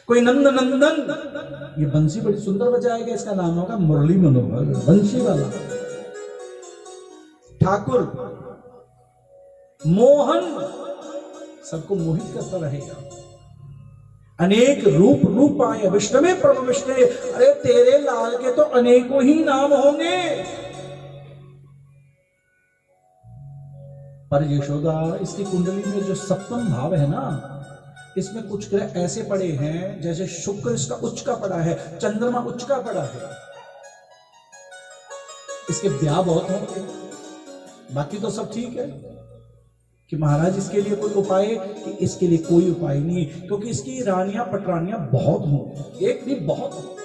कोई नंद नंदन, ये बंसी बड़ी सुंदर बजाएगा, इसका नाम होगा मुरली मनोहर, बंसी वाला। ठाकुर मोहन, सबको मोहित करता रहेगा। अनेक रूप रूप आए, विष्णु में प्रभु विष्णु, अरे तेरे लाल के तो अनेकों ही नाम होंगे। पर यशोदा, इसकी कुंडली में जो सप्तम भाव है ना, इसमें कुछ ग्रह ऐसे पड़े हैं, जैसे शुक्र इसका उच्च का पड़ा है, चंद्रमा उच्च का पड़ा है, इसके ब्याह बहुत होंगे, बाकी तो सब ठीक है। कि महाराज इसके लिए कोई उपाय, कि इसके लिए कोई उपाय नहीं, क्योंकि इसकी रानियां पटरानियां बहुत होंगी, एक भी बहुत होंगी।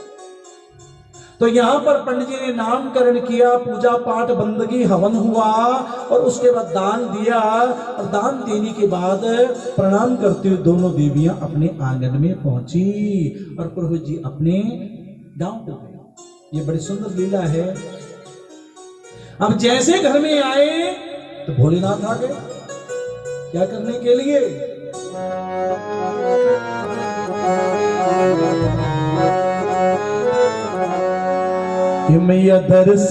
तो यहां पर पंडित जी ने नामकरण किया, पूजा पाठ बंदगी हवन हुआ, और उसके बाद दान दिया, और दान देने के बाद प्रणाम करते हुए दोनों देवियां अपने आंगन में पहुंची, और प्रभु जी अपने गांव को गए। ये बड़ी सुंदर लीला है। अब जैसे घर में आए तो भोलेनाथ आ गए, क्या करने के लिए? कि मैया दर्श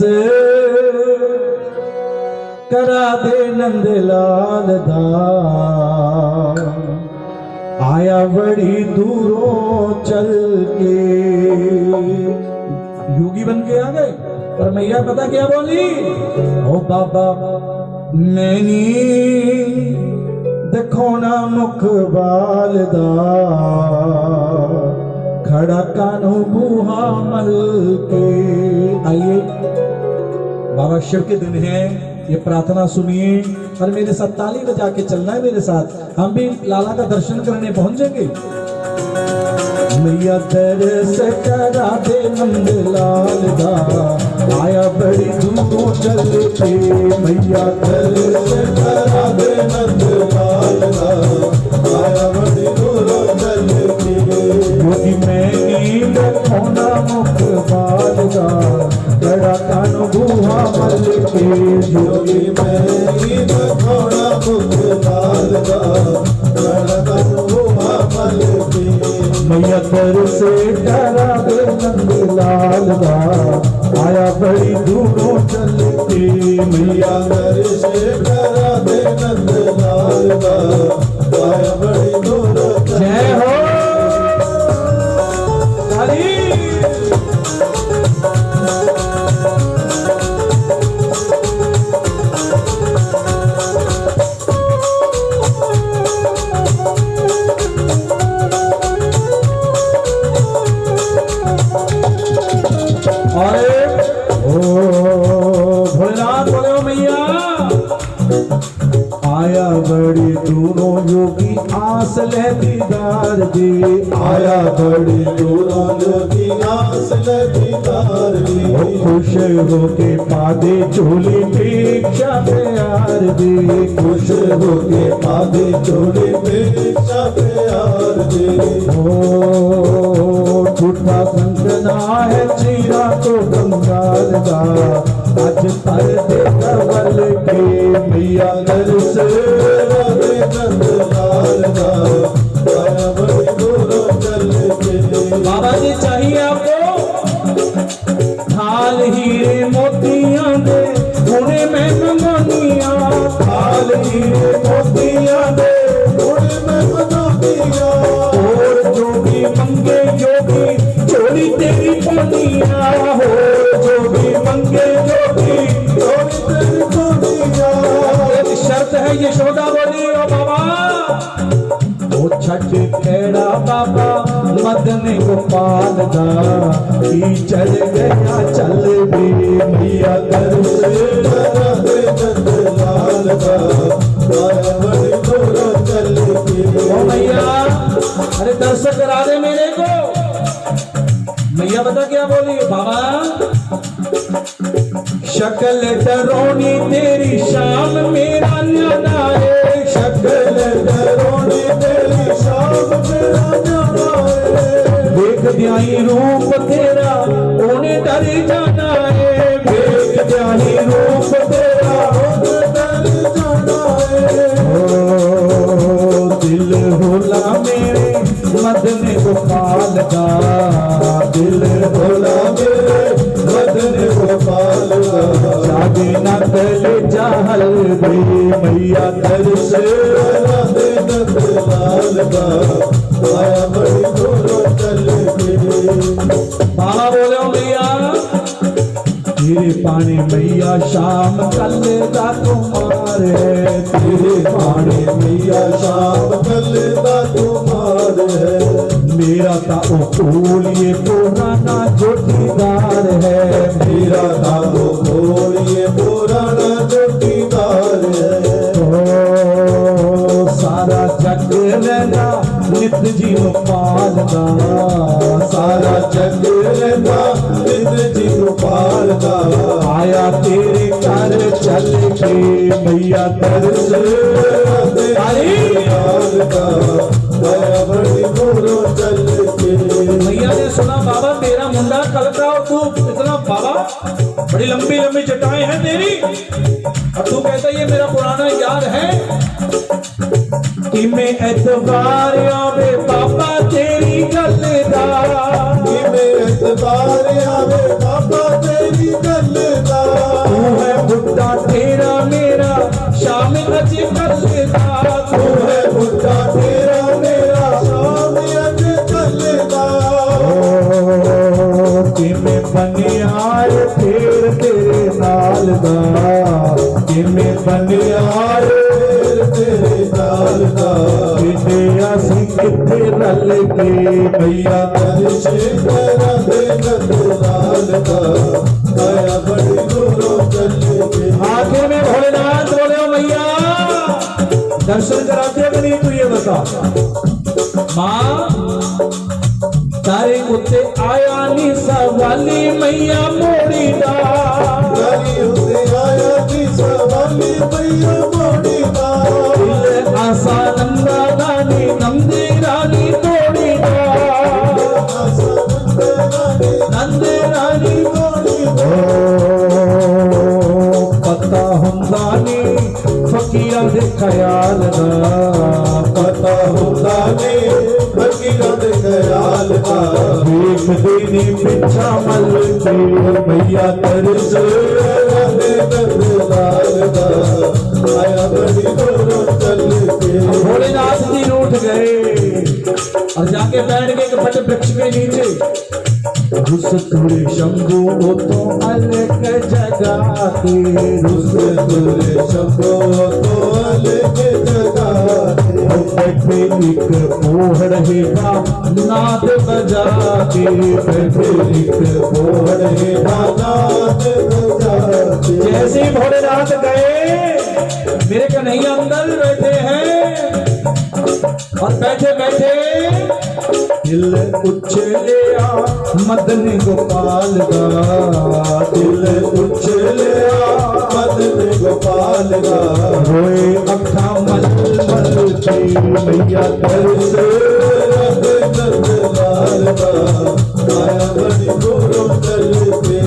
करा दे नंदलाल दा, आया बड़ी दूरों चल के। योगी बन के आ गए, पर मैया पता क्या बोली? ओ बाबा मैनी देखोना मुख बाल दा, खड़ा कानू बूहा मल के। आइए, बाबा शिव के दिन है, ये प्रार्थना सुनिए, और मेरे साथ ताली बजा के चलना है मेरे साथ, हम भी लाला का दर्शन करने पहुंचेंगे। मैया दर्श करा दे नंदलाल दा, आया बड़ी दूर चल के। मैया दर्श करा दे नंदलाल दा, आया बड़ी दूर चल के। योगी मैनी देखोना मुख बाल दा, बड़ा कान गुहा मल के। योगी मैनी नंद लाल दा आया बड़ी दूरों चल के मैया दर्शन करा दे नंद लाल दा आया बड़ी दूर जय हो काली भोलेनाथ बोले ओ मैया आया बड़ी दूरों योगी आस ले दीदार दे आया बड़ी दूरों योगी आस ले दीदार दी वो खुश होके पादे झोली भिक्षा प्यार दे खुश होके पादे चोली भिक्षा प्यार दे ओ झूठा कंगना है चीरा तो कंगाल दा आज पर दे कवल के मैया दर्श राधे नंद लाल दा आया बड़ी दूरों चल के बाबा जी चाहिए आपको थाल हीरे मोतियां दे हुने मैं मंगनिया हाल हीरे मोतियां दे थोड़े में बना दिया और जोगी मंगे जोगी चोरी तेरी पनिया हो जोगी मंगे जोगी थोड़ी तेरी दुनिया एक शर्त है यशोदा बोली ओ बाबा ओ छठ खेड़ा बाबा मदन गोपाल दा की चल गया चल भी मैया दर्श राधे नंद लाल दा आया बड़ी दूरों चल के ओ मैया अरे दर्शन करा दे मेरे को मैया बता क्या बोली बाबा शक्ल डरोनी तेरी शाम मेरा न्याना है शक्ल डरोनी तेरी शाम मेरा न्याना है देख दियाई रूप तेरा ओने डर जाना है देख दियाई रूप तेरा डर जाना है ओ दिल होला मेरे मदन गोपाल दा दिल होला मेरे मदन गोपाल दा जागे ना कले चाहल दे मैया दर्श राधे नंद लाल दा आया बड़ी दूरों चल के बाबा बोले ओ मैया तेरे पानी मैया शाम कल दा कुमार है तेरे पानी मैया शाम कल दा कुमार है मेरा ता ओ फूल ये पुराना जोड़ीदार है मेरा दादो बोलिए पुराना जोड़ीदार है ओ सारा जग रहना नित जीव पालदा सारा जग रहना नित जी गोपाल दा आया तेरे घर चल के मैया दर्श राधे लाल दा आया बड़ी दूरों चल के मैया ने सुना बाबा तेरा मुंडा कल का और तू इतना बाबा बड़ी लंबी लंबी चटाएं हैं तेरी और तू कहता ये मेरा पुराना यार है कि मैं एतबार आवे बाबा तेरी गल दा कि मैं एतबार आवे बाबा तेरी गल दा तू है बुड्ढा तेरा मेरा शाम अज कल दा तू है बुढ़ा तेरा मेरा शाम अज कल दा किमें बने आए फिर तेरे नाल दा किमें बने आए तेरे नाल दा किते असीं किथे रल के मैया दर्शन करा दे नंद लाल दा आया बड़ी दूरों चल के आखिर में भोलेनाथ बोले ओ मैया दर्शन कराते कि नहीं तू ये बता माँ तारे उत्ते आया नी सवाली मैया मोड़ी दा गाली उते आया की सवाली मैया मोड़ी दा दिल आसा नंदा दानी नंदी रानी तोड़ी दा नंदे रानी मोड़ी दा पता हुंदा नी फकीरां दे ख्याल दा पता हुंदा ने फकीरां दे ख्याल दा वेखदे ने पिछा मल के मैया तरस राधे नंदलाल दा आया बड़ी दूरों चल के भोलेनाथ जी उठ गए और जाके बैठ गए बड़े वृक्ष के नीचे। रुस तुरे शंभु वो तो अलग जगा के रुस तुरे शंभो तो अलग जगा के बैठे एक पोहड़ हेठा नाद बजा के बैठे एक पोहड़ हेठा नाद बजा के जैसे ही भोलेनाथ गए मेरे कन्हैया अंदर बैठे हैं और बैठे बैठे दिल उछलिया मदन गोपाल दा दिल उछलिया मदन गोपाल दा रोए अखा मल मल के मैया तरस राधे नंदलाल दा आया बड़ी दूरों चल के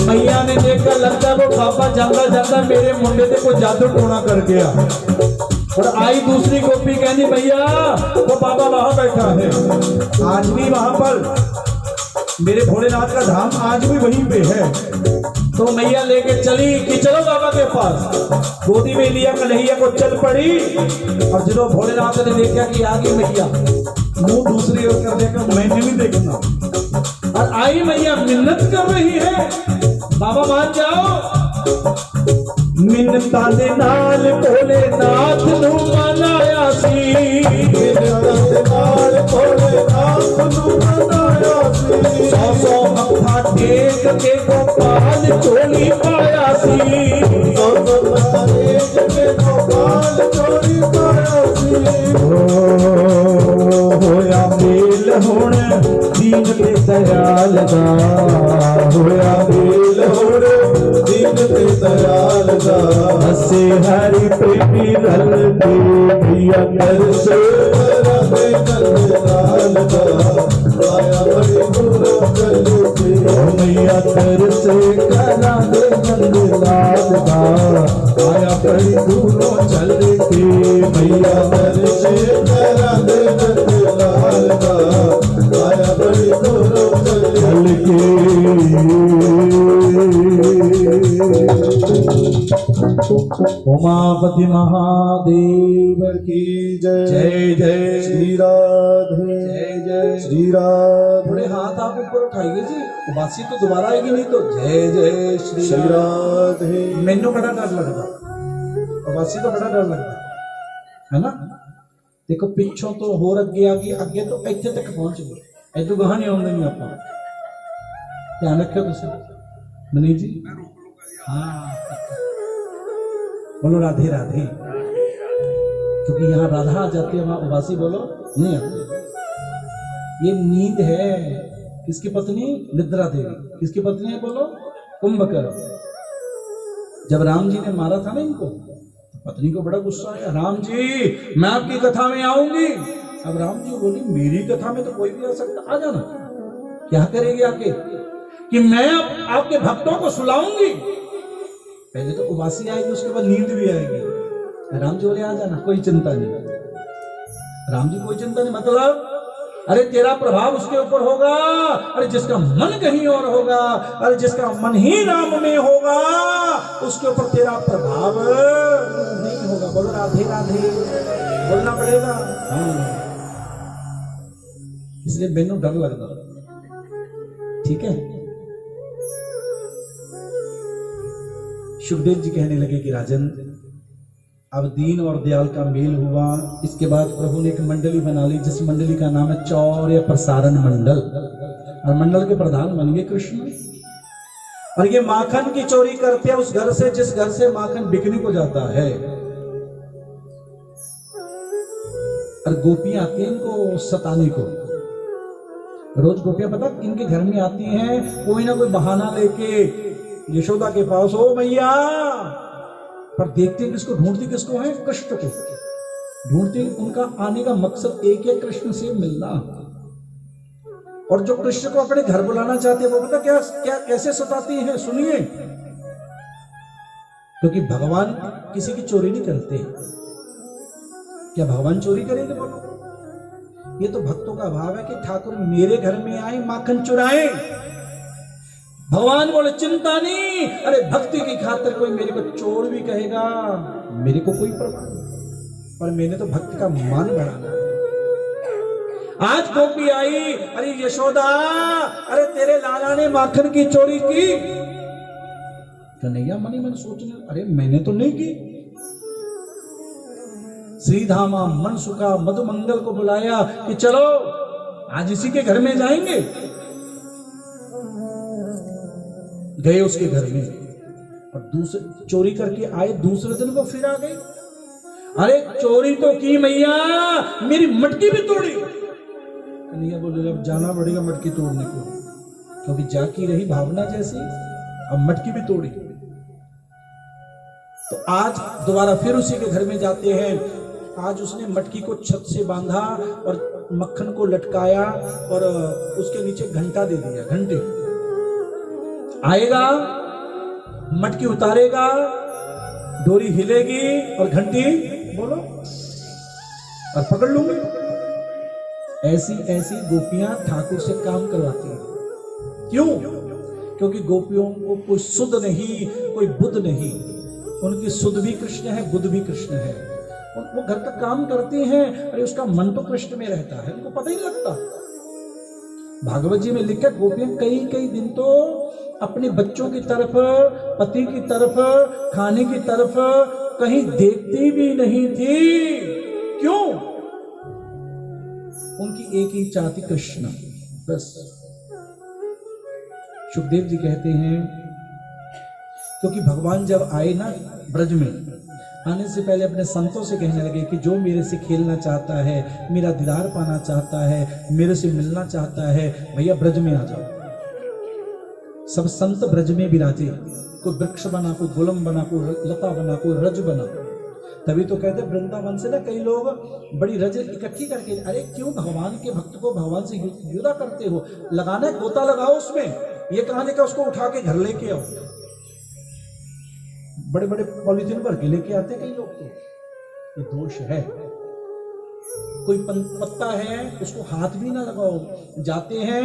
मैया ने देखकर लगता वो बाबा जाता जाता मेरे मुंडे से कोई जादू टोना कर गया। और आई दूसरी गोपी कहनी भैया वो बाबा वहां बैठा है, आज भी वहां पर मेरे भोलेनाथ का धाम आज भी वहीं पे है। तो मैया लेके चली कि चलो बाबा के पास, गोदी में लिया कन्हैया को चल पड़ी। और जब भोलेनाथ ने देखा कि आ गई मैया, मुंह दूसरी ओर कर देखा मैंने भी देखना। और आई मैया मिन्नत कर रही है, बाबा मान जाओ। मिन्नता दे नाल भोलेनाथ नू मनाया सी, नाल भोलेनाथ नू मनाया सी। 100 मत्था टेक के गोपाल चोली पाया सी। के गोपाल चोरी पाया सी। होया मेल हुण दीन ते दयाल दा होया मेल हुण दीन ते दयाल दा हसे हरि प्रेमी रल के भैया तरस राधे नंदलाल दा आया बड़ी दूरों चल के मैया तरस करा दे नंदलाल दा आया बड़ी दूरों चल के मैया तरस करा दे नंदलाल दा आया बड़ी दूरों चल के उमापति महादेव की जय जय जय श्री राधे जय जय। श्री राधे थोड़े हाथ आप ऊपर उठाइए जी, उबासी तो दोबारा आएगी नहीं तो। जय जय श्री श्री राम। राधे मैनू बड़ा डर लगता, उबासी तो बड़ा डर लगता है ना। देखो पिछों तो होर अगे आ गई, अगे तो इत्थे तक पहुंच गए, इदू गाह नहीं आउंदे नहीं आपां। ध्यान रखियो तुसीं मनीष जी। हाँ बोलो राधे राधे, क्योंकि यहाँ राधा आ जाती है, वहां उबासी बोलो नहीं आती। ये नींद है किसकी पत्नी? निद्रा देवी। किसकी पत्नी है बोलो? कुंभकर्ण। जब राम जी ने मारा था ना इनको, पत्नी को बड़ा गुस्सा आया, राम जी मैं आपकी कथा में आऊंगी। अब राम जी बोली मेरी कथा में तो कोई भी आ सकता, आ जाना। क्या करेगी आके? कि मैं आपके भक्तों को सुलाऊंगी। पहले तो उबासी आएगी, उसके बाद नींद भी आएगी। राम जी बोले आ जाना, कोई चिंता नहीं। राम जी कोई चिंता नहीं, मतलब अरे तेरा प्रभाव उसके ऊपर होगा, अरे जिसका मन कहीं और होगा, अरे जिसका मन ही राम में होगा उसके ऊपर तेरा प्रभाव नहीं होगा। बोलो राधे राधे, बोलना पड़ेगा। इसलिए मैनू डर लगता, ठीक है। सुखदेव जी कहने लगे कि राजन अब दीन और दयाल का मेल हुआ। इसके बाद प्रभु ने एक मंडली बना ली, जिस मंडली का नाम है चौर्य प्रसारण मंडल, और मंडल के प्रधान बन गए कृष्ण। और ये माखन की चोरी करते हैं उस घर से जिस घर से माखन बिकने को जाता है। और गोपियां आती हैं इनको सताने को। रोज गोपियां पता इनके घर में आती हैं कोई ना कोई बहाना लेके यशोदा के पास, ओ मैया, पर देखते किसको, ढूंढती किसको है? कृष्ण को ढूंढती। उनका आने का मकसद एक है, कृष्ण से मिलना। और जो कृष्ण को अपने घर बुलाना चाहते हैं वो पता क्या क्या कैसे सताती हैं? सुनिए, क्योंकि भगवान किसी की चोरी नहीं करते। क्या भगवान चोरी करेंगे? बोलो ये तो भक्तों का भाव है कि ठाकुर मेरे घर में आए माखन चुराए। भगवान बोले चिंता नहीं, अरे भक्ति की खातिर कोई मेरे को चोर भी कहेगा, मेरे को कोई परवाह नहीं, पर मैंने तो भक्ति का मान बढ़ाना है। आज गोपी आई, अरे यशोदा, अरे तेरे लाला ने माखन की चोरी की। कन्हैया मनी मन सोचने, अरे मैंने तो नहीं की। श्रीधामा मनसुखा मधुमंगल को बुलाया कि चलो आज इसी के घर में जाएंगे। गए उसके घर में और दूसरे चोरी करके आए, दूसरे दिन वो फिर आ गए। अरे चोरी तो की मैया, मेरी मटकी भी तोड़ी। कन्हैया बोले अब जाना पड़ेगा मटकी तोड़ने को, क्योंकि जाकी रही भावना जैसी, अब मटकी भी तोड़ी। तो आज दोबारा फिर उसी के घर में जाते हैं। आज उसने मटकी को छत से बांधा और मक्खन को लटकाया और उसके नीचे घंटा दे दिया। घंटे आएगा, मटकी उतारेगा, डोरी हिलेगी और घंटी बोलो और पकड़ लूंगी। ऐसी ऐसी गोपियां ठाकुर से काम करवाती हैं। क्यों? क्योंकि गोपियों को कोई सुध नहीं, कोई बुद्ध नहीं। उनकी सुध भी कृष्ण है, बुद्ध भी कृष्ण है। वो घर का काम करती हैं, अरे उसका मन तो कृष्ण में रहता है, उनको पता ही नहीं लगता। भागवत जी में लिखा, गोपियां कई कई दिन तो अपने बच्चों की तरफ, पति की तरफ, खाने की तरफ कहीं देखती भी नहीं थी। क्यों? उनकी एक ही इच्छा थी, कृष्ण, बस। सुखदेव जी कहते हैं, क्योंकि भगवान जब आए ना ब्रज में, आने से पहले अपने संतों से कहने लगे कि जो मेरे से खेलना चाहता है, मेरा दीदार पाना चाहता है, मेरे से मिलना चाहता है, भैया ब्रज में आ जाओ। सब संत ब्रज में विराजे, कोई वृक्ष बना, कोई गुलम बना, कोई लता बना, कोई रज बना। तभी तो कहते वृंदावन से ना कई लोग बड़ी रज इकट्ठी करके, अरे क्यों भगवान के भक्त को भगवान से युद्ध करते हो? लगाना है, गोता लगाओ उसमें। ये कहानी का उसको उठा के घर लेके आओ। बड़े बड़े पॉलिथीन भर के लेके आते कई लोग, तो ये दोष है। कोई पत्ता है उसको हाथ भी ना लगाओ। जाते हैं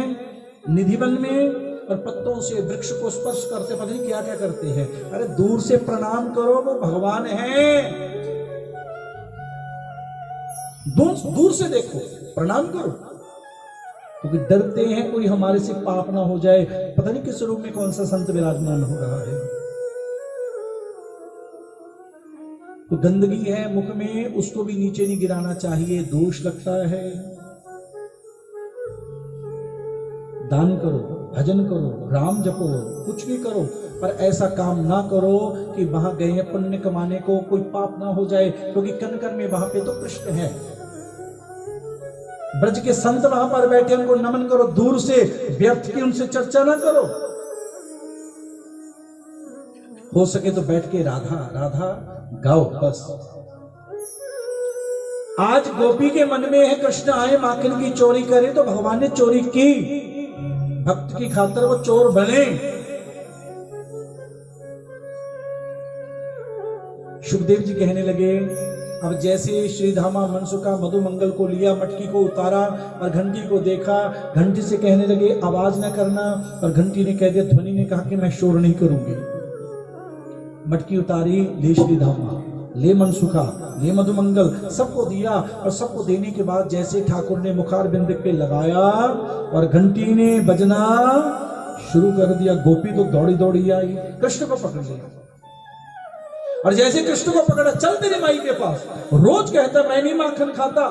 निधिवन में और पत्तों से वृक्ष को स्पर्श करते, पता नहीं क्या क्या करते हैं। अरे दूर से प्रणाम करो, वो भगवान है। दूर से देखो, प्रणाम करो, क्योंकि डरते हैं कोई हमारे से पाप ना हो जाए। पता नहीं किस रूप में कौन सा संत विराजमान हो रहा है। तो गंदगी है मुख में, उसको भी नीचे नहीं गिराना चाहिए, दोष लगता है। दान करो, भजन करो, राम जपो, कुछ भी करो, पर ऐसा काम ना करो कि वहां गए हैं पुण्य कमाने को, कोई पाप ना हो जाए, क्योंकि कन में वहां पे तो कृष्ण है। ब्रज के संत वहां पर बैठे, उनको नमन करो दूर से, व्यर्थ की उनसे चर्चा ना करो। हो सके तो बैठ के राधा राधा गाओ, बस। आज गोपी के मन में है कृष्ण आए माखन की चोरी करे, तो भगवान ने चोरी की, भक्त की खातिर वो चोर बने। सुखदेव जी कहने लगे, अब जैसे श्रीधामा मनसुखा मधुमंगल को लिया, मटकी को उतारा और घंटी को देखा, घंटी से कहने लगे आवाज न करना, और घंटी ने कह दिया, ध्वनि ने कहा कि मैं शोर नहीं करूंगी। मटकी उतारी, ले श्रीधामा, ले मनसुखा, ले मधुमंगल, सबको दिया। और सबको देने के बाद जैसे ठाकुर ने मुखार बिंद पे लगाया और घंटी ने बजना शुरू कर दिया, गोपी तो दौड़ी दौड़ी आई, कृष्ण को पकड़ लिया। और जैसे कृष्ण को पकड़ा, चल तेरे माई के पास। रोज कहता मैं नहीं माखन खाता,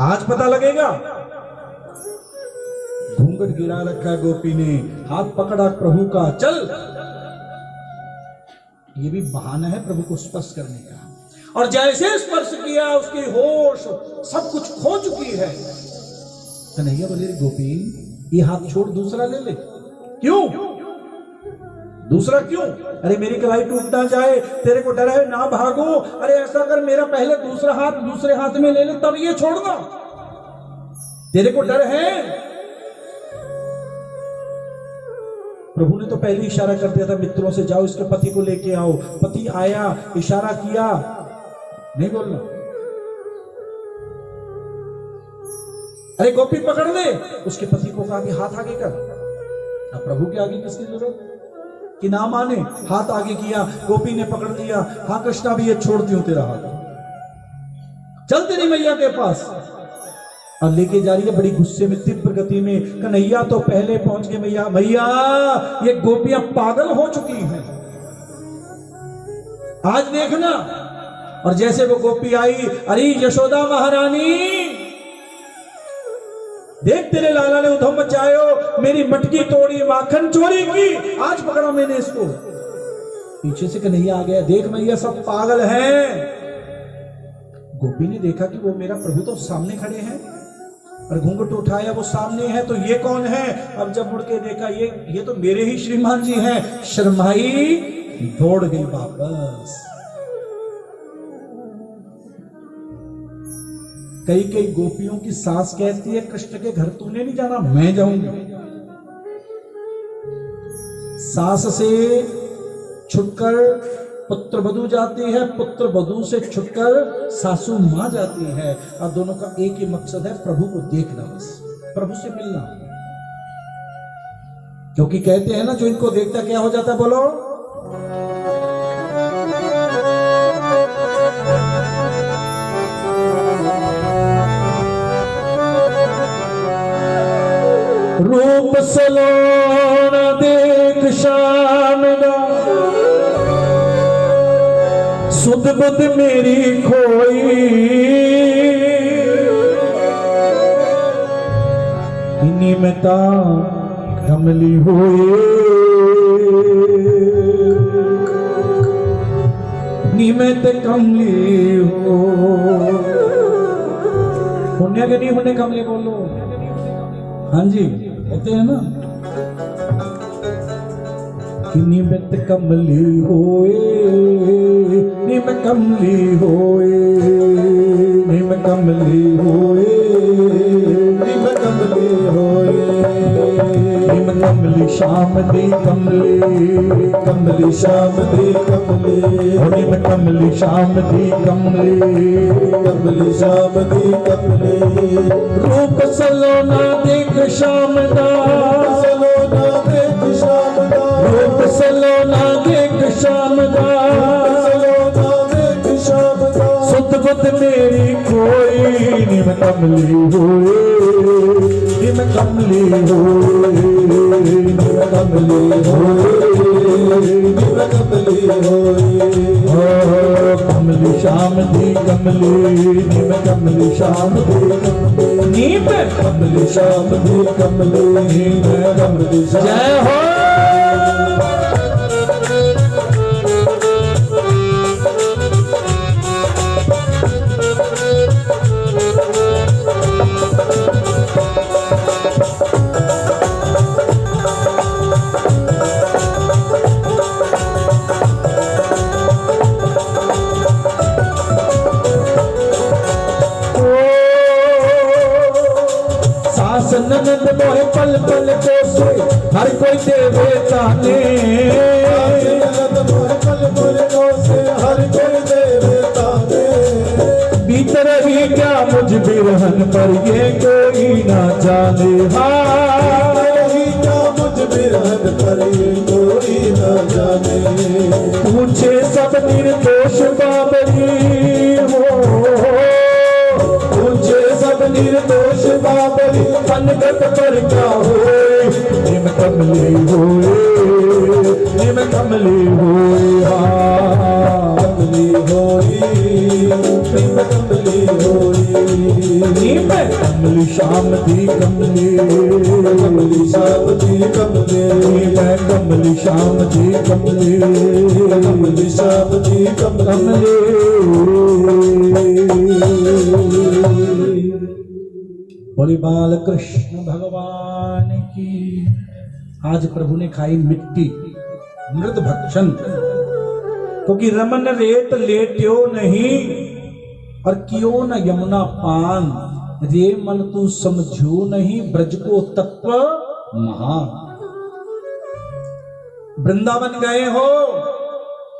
आज पता लगेगा। घूंघट गिरा रखा गोपी ने, हाथ पकड़ा प्रभु का, चल। ये भी बहाना है प्रभु को स्पर्श करने का। और जैसे स्पर्श किया, उसकी होश सब कुछ खो चुकी है। कन्हैया बोले, गोपी ये हाथ छोड़, दूसरा ले ले। क्यों? दूसरा क्यों? अरे मेरी कलाई टूट ना जाए, तेरे को डर है ना भागो। अरे ऐसा कर, मेरा पहले दूसरा हाथ दूसरे हाथ में ले ले, तब ये छोड़ना। तेरे को डर है? प्रभु ने तो पहले इशारा कर दिया था मित्रों से, जाओ इसके पति को लेके आओ। पति आया, इशारा किया, नहीं बोलना। अरे गोपी पकड़ ले, उसके पति को कहा कि हाथ आगे कर। अब प्रभु के आगे किसकी जरूरत कि ना माने, हाथ आगे किया, गोपी ने पकड़ लिया। हाँ कृष्णा भी ये छोड़ती हूं तेरा हाथ, चल तेरी मैया के पास। और लेके जा रही है बड़ी गुस्से में, तीव्र गति में। कन्हैया तो पहले पहुंच गए। मैया मैया ये गोपियां पागल हो चुकी हैं, आज देखना। और जैसे वो गोपी आई, अरे यशोदा महारानी देख तेरे लाला ने उधम मचायो, मेरी मटकी तोड़ी, माखन चोरी की, आज पकड़ा मैंने इसको। पीछे से कन्हैया आ गया, देख मैया सब पागल हैं। गोपी ने देखा कि वो मेरा प्रभु तो सामने खड़े हैं, और घूंघट उठाया, वो सामने है, तो ये कौन है? अब जब मुड़ के देखा, ये तो मेरे ही श्रीमान जी हैं। शर्माई, दौड़ गई वापस। कई कई गोपियों की सास कहती है, कृष्ण के घर तूने नहीं जाना, मैं जाऊंगी। सास से छुटकर पुत्र वधू जाती है, पुत्र वधू से छुटकर सासू मां जाती है, और दोनों का एक ही मकसद है, प्रभु को देखना, बस प्रभु से मिलना। क्योंकि कहते हैं ना, जो इनको देखता क्या हो जाता है, बोलो। रूप सलोना देख श्याम दा, सुध बुध मेरी खोई, इन्हीं में ता कमली होए, इन्हीं में ते कमली हो। होने के नहीं होने कमली बोलो। हाँ जी, होते हैं ना। किन्नी में ते कमली होए, निम कमली होए, निम कमली होए, निम कमली होए, निम कमली श्याम दी कमली, कमली श्याम दी कमली, निम कमली श्याम दी कमली, कमली श्याम दी कमली। रूप सलोना देख श्याम दा, सलोना देख श्याम दा, रूप सलोना देख श्याम दा, सलोना देख श्याम दा, सुध बुध मेरी कोई, निम कमली होए, निम कमली होए, निम कमली होए, निम कमली होए। कमली श्याम दी कमली, निम कमली श्याम दी कमली, नीम कमली श्याम दी कमली, निम कमली श्याम। जय हो। ननद मोहे पल पल कोसे, हर कोई देवे ताने, ननद मोहे पल पल कोसे, हर कोई देवे ताने। भीतर ही क्या मुझ बिरहन पर ये कोई ना जाने। हाँ ही क्या मुझ बिरहन पर ये कोई ना जाने। पूछे सब निर्दोष बाबरी हो, पूछे सब निर्दोष बाबरी, पनगत पर क्या होए, निम कमली होए, निम कमली होए। हाँ कमली होई, निम कमली होई, निम कमली श्याम दी कमली, कमली श्याम दी कमली, निम कमली श्याम दी कमली, कमली श्याम दी कमली। बोले बाल कृष्ण भगवान की। आज प्रभु ने खाई मिट्टी, मृत भक्षण, क्योंकि रमन रेत लेट्यो नहीं, और क्यों न यमुना पान, रे मन तू समझो नहीं, ब्रज को तत्व महान। वृंदावन गए हो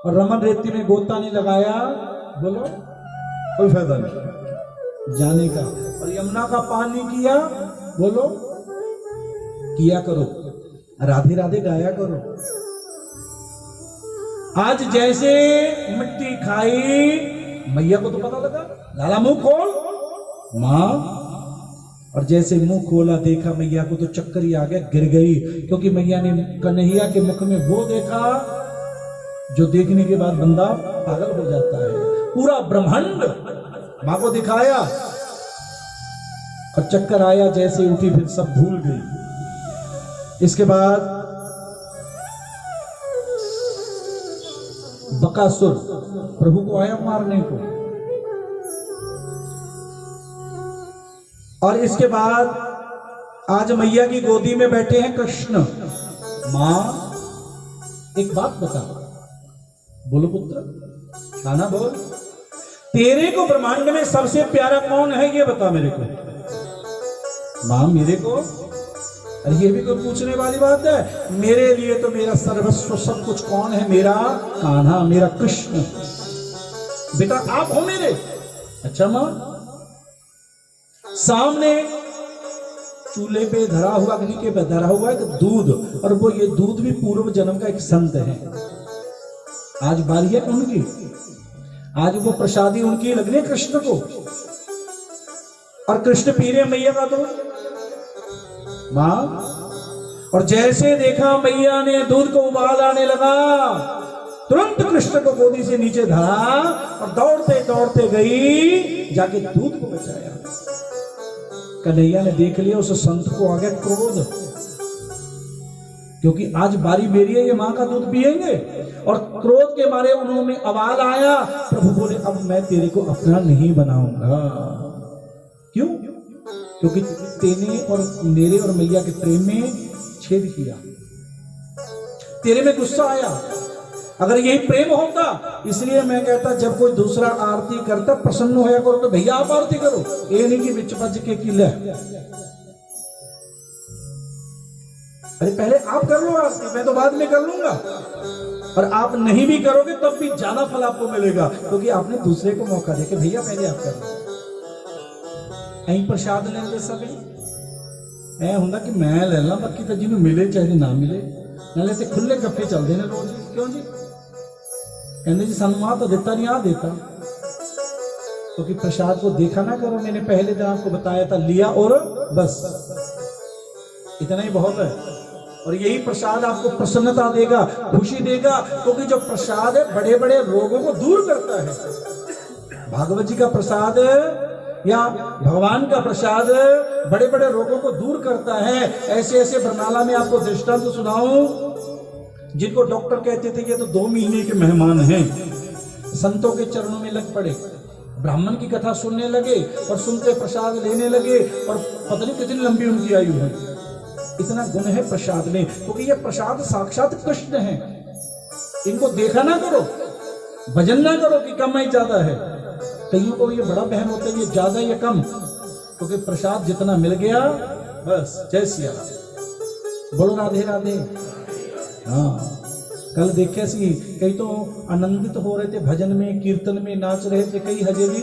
और रमन रेती में गोता नहीं लगाया, बोलो कोई फायदा नहीं। जाने का। और यमुना का पान नहीं किया, बोलो किया करो, राधे राधे गाया करो। आज जैसे मिट्टी खाई, मैया को तो पता लगा, लाला मुंह खोल मां, और जैसे मुंह खोला देखा मैया को तो चक्कर ही आ गया, गिर गई। क्योंकि मैया ने कन्हैया के मुख में वो देखा जो देखने के बाद बंदा पागल हो जाता है। पूरा ब्रह्मांड मां को दिखाया और चक्कर आया, जैसे उठी फिर सब भूल गई। इसके बाद बकासुर प्रभु को आया मारने को, और इसके बाद आज मैया की गोदी में बैठे हैं कृष्ण। मां एक बात बता, बोलो पुत्र, खाना बोल, तेरे को ब्रह्मांड में सबसे प्यारा कौन है ये बता मेरे को। मां मेरे को, अरे ये भी कोई पूछने वाली बात है? मेरे लिए तो मेरा सर्वस्व सब कुछ कौन है? मेरा कान्हा, मेरा कृष्ण। बेटा आप हो मेरे। अच्छा मां, सामने चूल्हे पे धरा हुआ, अग्नि के पे धरा हुआ है दूध, और वो ये दूध भी पूर्व जन्म का एक संत है। आज बारी है उनकी, आज वो प्रसादी उनकी लगनी है कृष्ण को, और कृष्ण पी रहे मैया का दूध। मां, और जैसे देखा मैया ने दूध को उबाल आने लगा, तुरंत कृष्ण को गोदी से नीचे धरा और दौड़ते दौड़ते गई, जाके दूध को बचाया। कन्हैया ने देख लिया, उस संत को आ गया क्रोध, क्योंकि आज बारी मेरी है, ये मां का दूध पिएंगे। और क्रोध के मारे उन्होंने आवाज आया, प्रभु बोले अब मैं तेरे को अपना नहीं बनाऊंगा। क्यों? क्योंकि तेने और मेरे और मैया के प्रेम में छेद किया, तेरे में गुस्सा आया। अगर यही प्रेम होता, इसलिए मैं कहता जब कोई दूसरा आरती करता प्रसन्न होया करो तो भैया आप आरती करो, ये नहीं कि बिच बज के किले। अरे पहले आप कर लो आरती, मैं तो बाद में कर लूंगा। और आप नहीं भी करोगे तब भी ज्यादा फल आपको मिलेगा, क्योंकि आपने दूसरे को मौका दे के भैया पहले आप कर लो। अं प्रसाद लेंगे सभी ऐ हुंदा कि मैं ले ला, बाकी तो जिन्होंने मिले चाहे ना मिले, नाले ते खुले गप्पे चलते हैं रोज। क्यों जी? कहते जी सानू आ तो देता नहीं, आ देता। क्योंकि प्रसाद को देखा ना करो, मैंने पहले दिन आपको बताया था, लिया और बस, इतना ही बहुत है। और यही प्रसाद आपको प्रसन्नता देगा, खुशी देगा, क्योंकि जो प्रसाद है बड़े बड़े रोगों को दूर करता है। भागवत जी का प्रसाद या भगवान का प्रसाद बड़े बड़े रोगों को दूर करता है। ऐसे ऐसे बरनाला में आपको दृष्टांत तो सुनाऊं, जिनको डॉक्टर कहते थे ये तो 2 महीने के मेहमान हैं, संतों के चरणों में लग पड़े, ब्राह्मण की कथा सुनने लगे और सुनते प्रसाद लेने लगे, और पता नहीं कितनी लंबी उनकी आयु है। इतना गुण है प्रसाद में, क्योंकि ये प्रसाद साक्षात कृष्ण है। इनको देखा ना करो, भजन ना करो कि कम है ज्यादा है। कईयों को ये बड़ा बहन होता है, ये ज्यादा या कम, क्योंकि प्रसाद जितना मिल गया बस। जय सिया राम, बोलो राधे राधे। हाँ, कल देखे सी कई तो आनंदित हो रहे थे, भजन में कीर्तन में नाच रहे थे, कई हजे भी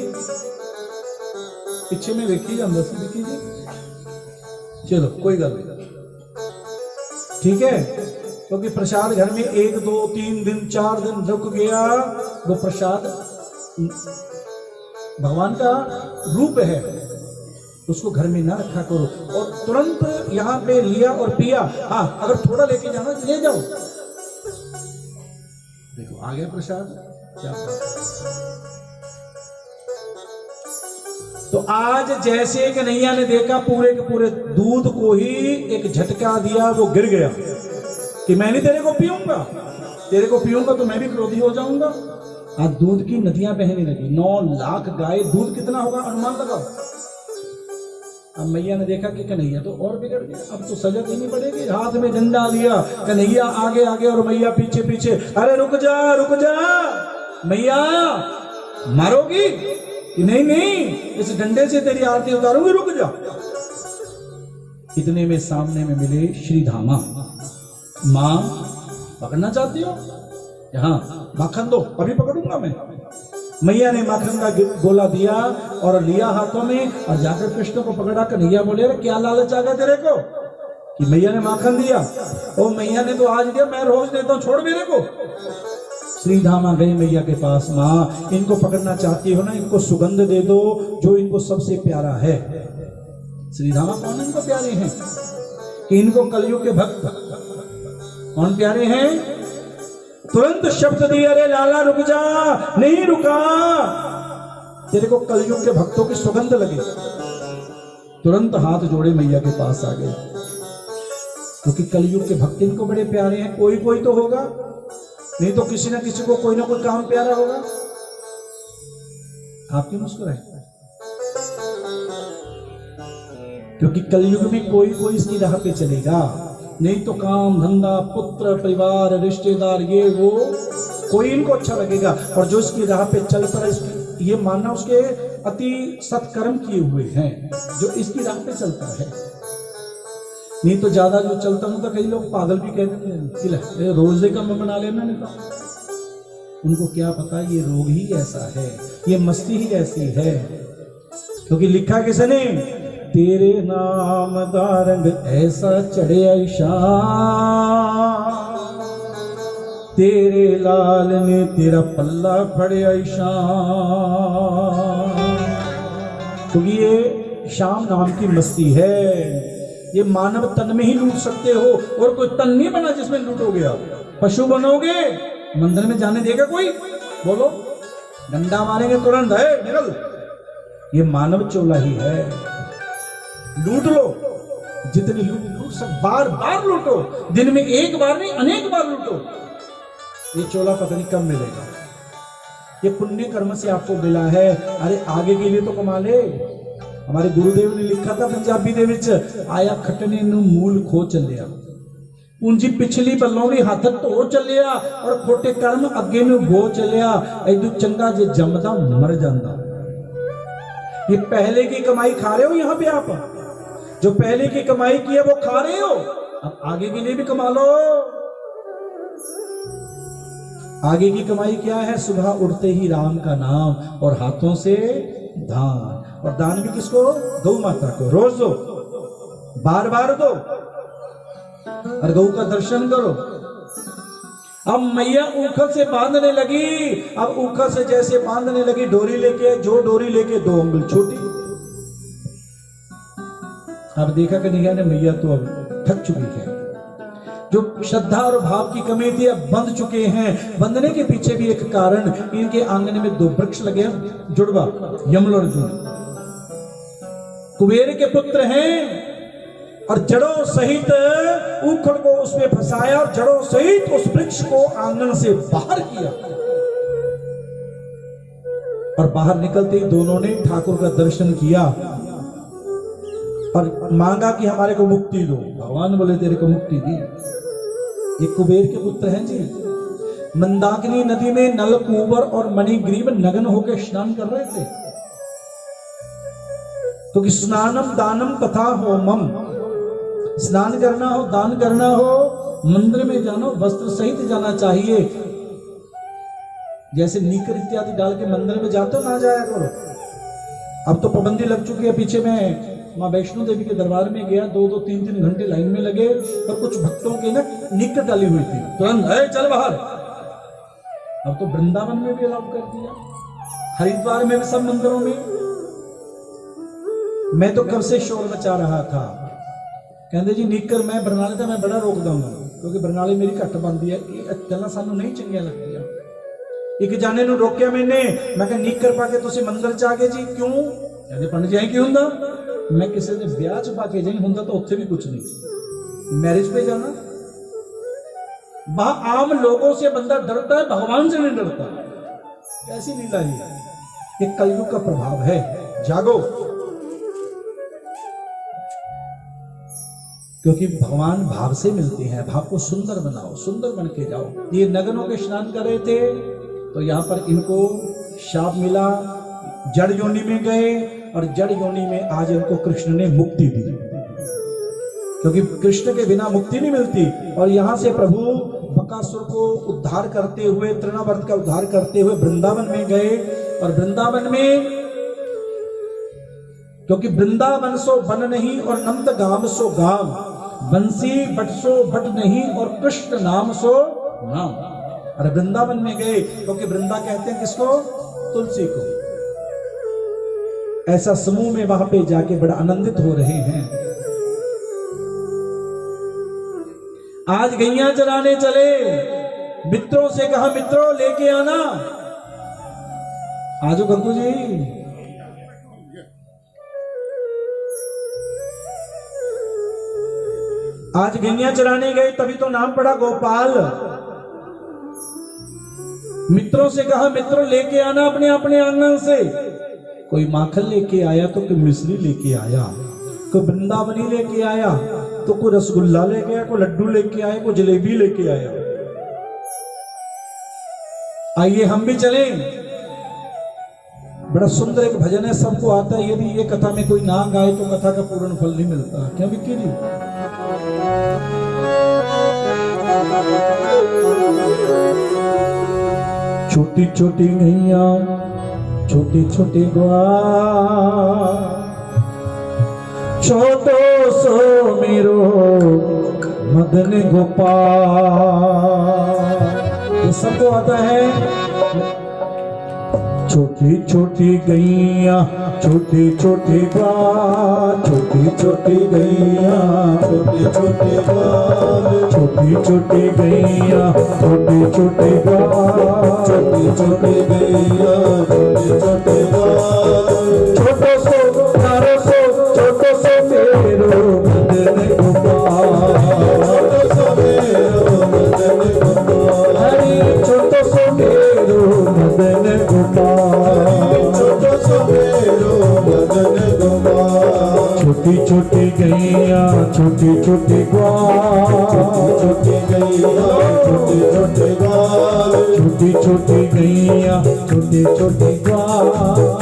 पीछे में देखी जाता सी, देखी जी। चलो कोई गल नहीं, ठीक है। क्योंकि प्रसाद घर में 1 2 3 दिन 4 दिन रुक गया, वो प्रसाद भगवान का रूप है, उसको घर में ना रखा करो। और तुरंत यहाँ पे लिया और पिया। हाँ, अगर थोड़ा लेके जाना ले जाओ। देखो आ गया प्रसाद, क्या तो आज जैसे कन्हैया ने देखा, पूरे के पूरे दूध को ही एक झटका दिया, वो गिर गया कि मैं नहीं तेरे को पीऊंगा, तेरे को पीऊंगा तो मैं भी क्रोधी हो जाऊंगा। आज दूध की नदियां बहने लगी। 9 लाख गाय, दूध कितना होगा अनुमान लगाओ। अब मैया ने देखा कि कन्हैया तो और बिगड़ गया, अब तो सजा देनी पड़ेगी। हाथ में डंडा लिया, कन्हैया आगे आगे और मैया पीछे पीछे। अरे रुक जा मैया, मारोगी कि नहीं? नहीं, इस डंडे से तेरी आरती उतारूंगी, रुक जा। इतने में सामने में मिले श्री धामा। मां पकड़ना चाहती हो? यहाँ माखन दो, अभी पकड़ूंगा मैं। मैया ने माखन का गोला दिया और लिया हाथों में और जाकर कृष्ण को पकड़ा। कन्हैया बोले अरे क्या लालच आ गया तेरे को कि मैया ने माखन दिया? ओ मैया ने तो आज दिया, मैं रोज देता हूं, छोड़ मेरे को। श्रीधामा गई मैया के पास, माँ इनको पकड़ना चाहती हो ना, इनको सुगंध दे दो जो इनको सबसे प्यारा है। श्रीधामा कौन इनको प्यारे हैं? कि इनको कलयुग के भक्त कौन प्यारे हैं? तुरंत शब्द दिए, अरे लाला रुक जा। नहीं रुका, तेरे को कलयुग के भक्तों की सुगंध लगे। तुरंत हाथ जोड़े मैया के पास आ गए, क्योंकि कलयुग के भक्त इनको बड़े प्यारे हैं। कोई कोई तो होगा, नहीं तो किसी ना किसी को कोई ना कोई काम प्यारा होगा। आप क्यों मुस्कुराए? क्योंकि कलयुग में कोई कोई इसकी राह पे चलेगा, नहीं तो काम धंधा पुत्र परिवार रिश्तेदार ये वो कोई इनको अच्छा लगेगा। और जो इसकी राह पे चल पड़ा, इसकी ये मानना उसके अति सत्कर्म किए हुए हैं जो इसकी राह पे चलता है। नहीं तो ज्यादा जो चलता हूं तो कई लोग पागल भी कहते हैं, रोजे का मैं बना लेना। नहीं तो उनको क्या पता ये रोग ही ऐसा है, ये मस्ती ही ऐसी है। क्योंकि लिखा किसने, तेरे नाम का रंग ऐसा चढ़े ऐशा, तेरे लाल ने तेरा पल्ला फड़े ऐशा। क्योंकि ये शाम नाम की मस्ती है। ये मानव तन में ही लूट सकते हो, और कोई तन नहीं बना जिसमें लूटोगे आप। पशु बनोगे, मंदिर में जाने देगा कोई? बोलो, डंडा मारेंगे तुरंत, है निकल। ये मानव चोला ही है। लूट लो जितनी लूट सब, बार बार लूटो, दिन में एक बार नहीं अनेक बार लूटो। ये चोला पता नहीं कब मिलेगा। ये पुण्य कर्म से आपको मिला है, अरे आगे के लिए तो कमा ले। हमारे गुरुदेव ने लिखा था पंजाबी दे विच, आया खटने नू मूल खो चलिया, पूंजी पिछली बल्लों हाथ धो चलिया, और खोटे कर्म अगे नू बो चलिया। ऐदू चंगा जे जमदा मर जांदा। ये पहले की कमाई खा रहे हो यहां पे आप, जो पहले की कमाई की है वो खा रहे हो, अब आगे के लिए भी कमा लो। आगे की कमाई क्या है? सुबह उठते ही राम का नाम और हाथों से दान। और दान भी किसको? गौ माता को। रोज दो, बार बार दो, और गौ का दर्शन करो। अब मैया ऊखल से बांधने लगी। अब ऊखल से जैसे बांधने लगी, डोरी लेके, जो डोरी लेके 2 उंगल छोटी। अब देखा कन्हैया ने मैया तो अब थक चुकी है। जो श्रद्धा और भाव की कमी थी अब बंध चुके हैं। बंधने के पीछे भी एक कारण, इनके आंगन में 2 वृक्ष लगे हैं, जुड़वा, यमल और अर्जुन, कुबेर के पुत्र हैं। और जड़ों सहित ऊखल को उसमें फंसाया और जड़ों सहित उस वृक्ष को आंगन से बाहर किया। और बाहर निकलते ही दोनों ने ठाकुर का दर्शन किया और मांगा कि हमारे को मुक्ति दो। भगवान बोले तेरे को मुक्ति दी। ये कुबेर के पुत्र हैं जी। मंदाकिनी नदी में नलकूबर और मणिग्रीव नग्न होकर स्नान कर रहे थे। तो स्नानम दानम तथा होमम, स्नान करना हो, दान करना हो, मंदिर में जाना हो, वस्त्र सहित जाना चाहिए। जैसे नीकर इत्यादि डाल के मंदिर में जाते हो, ना जाया करो। अब तो पाबंदी लग चुकी है। पीछे में माँ वैष्णो देवी के दरबार में गया, 2-2, 3-3 घंटे लाइन में लगे, और कुछ भक्तों के ना निकर डाली हुई थी, तुरंत है चल बाहर। अब तो वृंदावन में भी अलाउ कर दिया, हरिद्वार में भी, सब मंदिरों में। मैं तो कब से शोर मचा रहा था, कहते जी निकर मैं बरनाले था, मैं बड़ा रोक दूंगा, क्योंकि बरनाले मेरी घट बनती है, गल्लां सानू नहीं चंगियां लगदियां। एक जाने नूं रोकिया मैंने, मैं कहा निकर पा के तुसीं मंदिर च आ गए जी, क्यों? कहते पंडित जी की हुंदा? मैं किसी ने ब्याह च पा के जाई हुंदा तो उत्थे भी कुछ नहीं, मैरिज पे जाना। वहां आम लोगों से बंदा डरता है, भगवान से नहीं डरता। कैसी लीला है ये, कलयुग का प्रभाव है। जागो, क्योंकि भगवान भाव से मिलते हैं। भाव को सुंदर बनाओ, सुंदर बन के जाओ। ये नग्न होकर स्नान कर रहे थे, तो यहाँ पर इनको शाप मिला, जड़ योनि में गए, और जड़ योनि में आज इनको कृष्ण ने मुक्ति दी, क्योंकि कृष्ण के बिना मुक्ति नहीं मिलती। और यहाँ से प्रभु बकासुर को उद्धार करते हुए, तृणावर्त का उद्धार करते हुए वृंदावन में गए, और वृंदावन में, क्योंकि वृंदावन सो वन नहीं और नंद गाम सो गाम, बंसी बट सो बट नहीं और कृष्ण नाम सो नाम। अरे वृंदावन में गए, क्योंकि वृंदा कहते हैं किसको? तुलसी को। ऐसा समूह में वहां पे जाके बड़ा आनंदित हो रहे हैं। आज गैया चराने चले, मित्रों से कहा मित्रों लेके आना, आजो गंगू जी। आज गैया चराने गए तभी तो नाम पड़ा गोपाल। मित्रों से कहा मित्रों लेके आना अपने अपने आंगन से। कोई माखन लेके आया तो कोई मिश्री लेके आया, कोई वृंदावनी लेके आया तो कोई रसगुल्ला लेके आया, कोई लड्डू लेके आया, कोई जलेबी लेके आया। आइए हम भी चलें। बड़ा सुंदर एक भजन है, सबको आता है। यदि ये कथा में कोई ना गाए तो कथा का पूर्ण फल नहीं मिलता। क्या विक्की जी? छोटी छोटी गैया छोटी छोटी ग्वाल, छोटो सो मेरो मदन गोपाल। ये सबको आता है। छोटी छोटी गैया छोटी छोटी ग्वाल, छोटी छोटी गैया छोटी छोटी ग्वाल, छोटी छोटी गैया छोटी छोटी ग्वाल, छोटी छोटी गैया छोटी छोटी ग्वाल, छोटो सो प्यारो सो छोटो सो मेरो मदन गोपाल। छोटो सो मेरो मदन गोपाल, हरि छोटो सो मेरो मदन गोपाल। छोटो सो मेरो मदन गोपाल, छोटी छोटी गैया छोटी छोटी ग्वाल, छोटी गैया छोटी छोटी ग्वाल, छोटी छोटी गैया छोटी छोटी ग्वाल,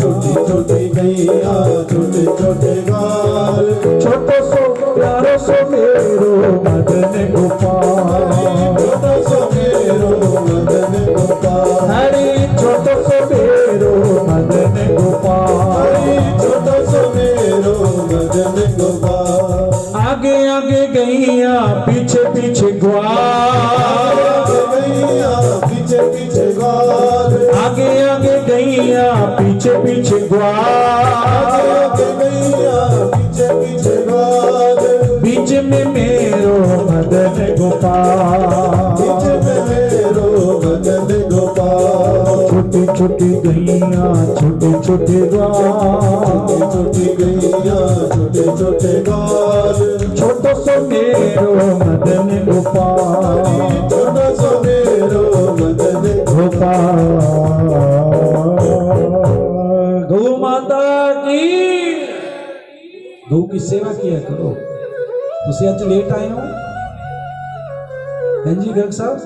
छोटी छोटी गैया छोटी छोटी ग्वाल, छोटो सो प्यारो सो मेरो मदन गोपाल। छोटो सो मेरो मदन गोपाल, हरि छोटो सो मेरो मदन गोपाल। छोटो सो मेरो मदन गोपाल, आगे आगे गैया पीछे पीछे ग्वाल, गैया पीछे पीछे ग्वाल, आगे आगे गैया पीछे पीछे ग्वाल, गैया पीछे पीछे ग्वाल, बीच में मेरो मदन गोपाल। बीच में मेरो मदन गोपाल, छोटी छोटी गैया छोटे छोटे ग्वाल, छोटी गैया छोटे छोटे ग्वाल, छोटो सो मेरो मदन गोपाल। छोटो सो मेरो मदन गोपाल। गौ माता की, गौ की सेवा किया करो। तुसी आज लेट आए हो जी गर्ग साहब?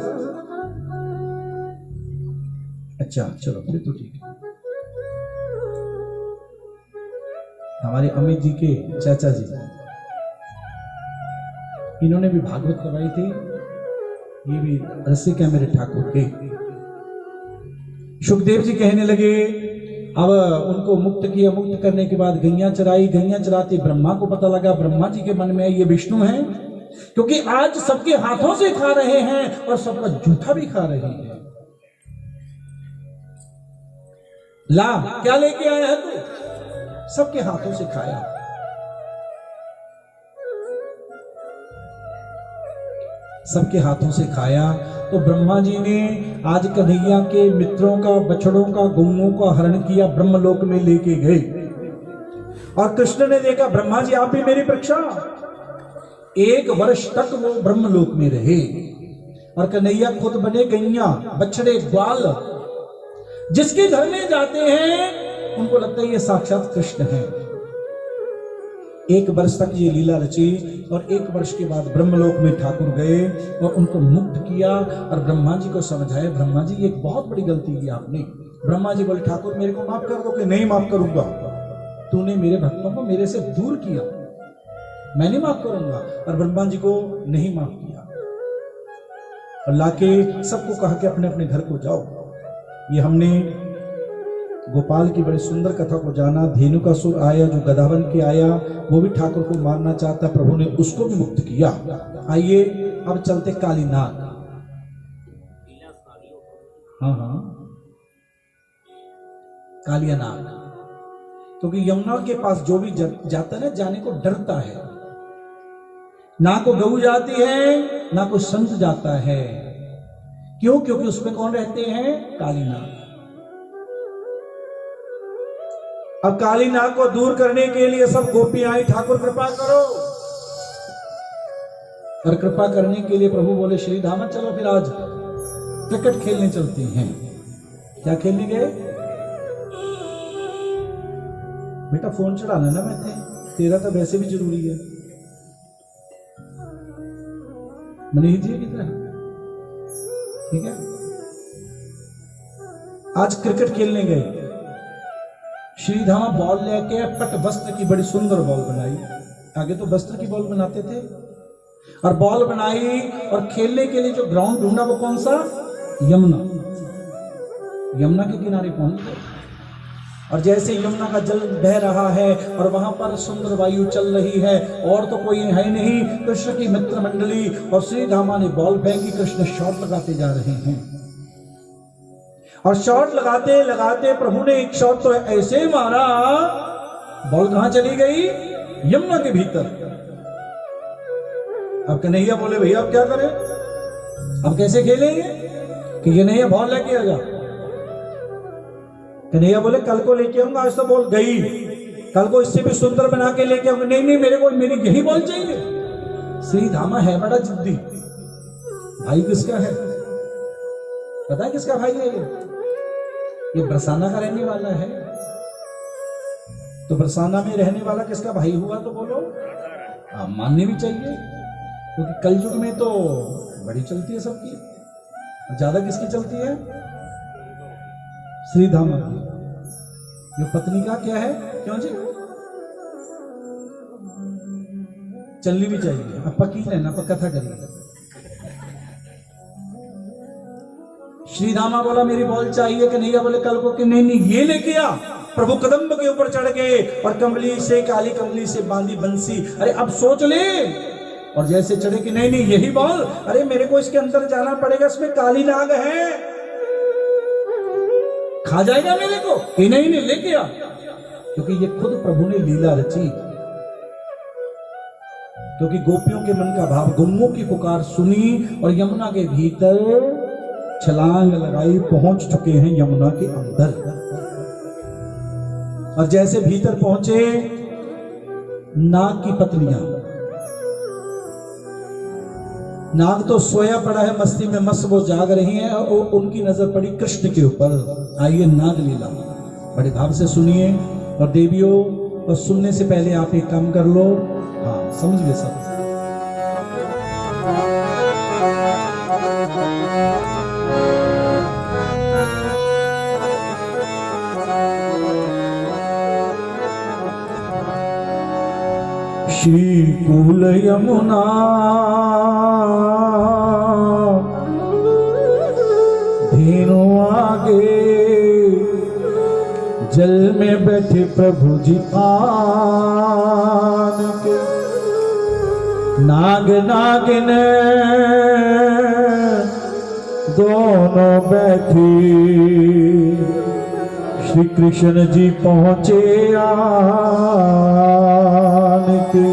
अच्छा चलो फिर तो ठीक है। हमारे अमित जी के चाचा जी, इन्होंने भी भागवत करवाई थी। ये भी रसिक है मेरे ठाकुर के। सुखदेव जी कहने लगे, अब उनको मुक्त किया, मुक्त करने के बाद गैया चराई। गैया चराते ब्रह्मा को पता लगा, ब्रह्मा जी के मन में ये विष्णु हैं, क्योंकि आज सबके हाथों से खा रहे हैं और सबका जूठा भी खा रहे हैं। ला क्या लेके आया है तू? सबके हाथों से खाया। सबके हाथों से खाया तो ब्रह्मा जी ने आज कन्हैया के मित्रों का, बछड़ों का, गौओं का हरण किया, ब्रह्मलोक में लेके गए। और कृष्ण ने देखा, ब्रह्मा जी आप भी मेरी परीक्षा। 1 वर्ष तक वो ब्रह्मलोक में रहे और कन्हैया खुद बने गैया, बछड़े, ग्वाल। जिसके घर में जाते हैं उनको लगता है ये साक्षात कृष्ण है। 1 वर्ष तक ये लीला रची और 1 वर्ष के बाद ब्रह्मलोक में ठाकुर गए और उनको मुक्त किया और ब्रह्मा जी को समझाया, ब्रह्मा जी एक बहुत बड़ी गलती की आपने। ब्रह्मा जी बोले, ठाकुर मेरे को माफ कर दो। कि नहीं माफ करूंगा, तूने मेरे भक्तों को मेरे से दूर किया, मैं नहीं माफ करूंगा। और ब्रह्मा जी को नहीं माफ किया और लाके सबको कहा कि अपने अपने घर को जाओ। ये हमने गोपाल की बड़ी सुंदर कथा को जाना। धेनुकासुर आया जो गधा बन के आया, वो भी ठाकुर को मारना चाहता, प्रभु ने उसको भी मुक्त किया। आइए अब चलते कालीनाग। हाँ हाँ, कालियानाग, क्योंकि यमुना के पास जो भी जाता है ना, जाने को डरता है। ना को गऊ जाती है, ना को संत जाता है। क्यों? क्योंकि उसमें कौन रहते हैं? कालीनाग। अब कालीनाग को दूर करने के लिए सब गोपियां आई, ठाकुर कृपा करो। और कृपा करने के लिए प्रभु बोले, श्री धामा चलो फिर आज क्रिकेट खेलने चलते हैं। क्या खेलने गए? बेटा फोन चढ़ाना ना बैठे, तेरा तो वैसे भी जरूरी है। मनीष जी कितना, ठीक है। आज क्रिकेट खेलने गए। श्रीधामा बॉल लेके पट वस्त्र की बड़ी सुंदर बॉल बनाई। आगे तो वस्त्र की बॉल बनाते थे, और बॉल बनाई और खेलने के लिए जो ग्राउंड ढूंढा वो कौन सा? यमुना। यमुना के किनारे पहुंच गए, और जैसे यमुना का जल बह रहा है और वहां पर सुंदर वायु चल रही है, और तो कोई है नहीं, कृष्ण की मित्र मंडली, और श्रीधामा ने बॉल फेंकी। कृष्ण शॉट लगाते जा रहे हैं, और शॉट लगाते लगाते प्रभु ने एक शॉट तो ऐसे मारा, बॉल कहां चली गई? यमुना के भीतर। अब कन्हैया बोले, भैया अब क्या करें, अब कैसे खेलेंगे? कि कन्हैया बॉल लेके आ जा। कन्हैया बोले, कल को लेके आऊंगा, आज तो बॉल गई, कल को इससे भी सुंदर बना के लेके आऊंगा। नहीं नहीं, मेरे को मेरी यही बॉल चाहिए। श्रीधामा है बड़ा जिद्दी। भाई किसका है पता है? किसका भाई है ये बरसाना का रहने वाला है। तो बरसाना में रहने वाला किसका भाई हुआ? तो बोलो, माननी भी चाहिए, क्योंकि कलयुग में तो बड़ी चलती है सबकी, ज्यादा किसकी चलती है? श्रीधामा की। ये पत्नी का क्या है? क्यों जी? चलनी भी चाहिए। अब पकी लेना, पर कथा करिए। श्रीधामा बोला, मेरी बॉल चाहिए। कन्हैया बोले, कल को कि नहीं नहीं, ये लेके आ। प्रभु कदम्ब के ऊपर चढ़ गए, और कमली से, काली कमली से बांधी बंसी। अरे अब सोच ले। और जैसे चढ़े कि नहीं नहीं, यही बॉल, अरे मेरे को इसके अंदर जाना पड़ेगा, इसमें काली नाग है, खा जाएगा मेरे को। कि नहीं नहीं, लेके आ, क्योंकि ये खुद प्रभु ने लीला रची। क्योंकि गोपियों के मन का भाव, गौओं की पुकार सुनी, और यमुना के भीतर छलांग लगाई, पहुंच चुके हैं यमुना के अंदर। और जैसे भीतर पहुंचे, नाग की पत्नियां, नाग तो सोया पड़ा है मस्ती में मस्त, वो जाग रही हैं, और उनकी नजर पड़ी कृष्ण के ऊपर। आइए नाग लीला बड़े भाव से सुनिए। और देवियों, और सुनने से पहले आप एक काम कर लो, हाँ समझ गए सब। श्रीकूल यमुना धेनु आगे, जल में बैठे प्रभु जी आन के। नाग नागिन दोनों बैठे, श्री कृष्ण जी पहुंचे आन के।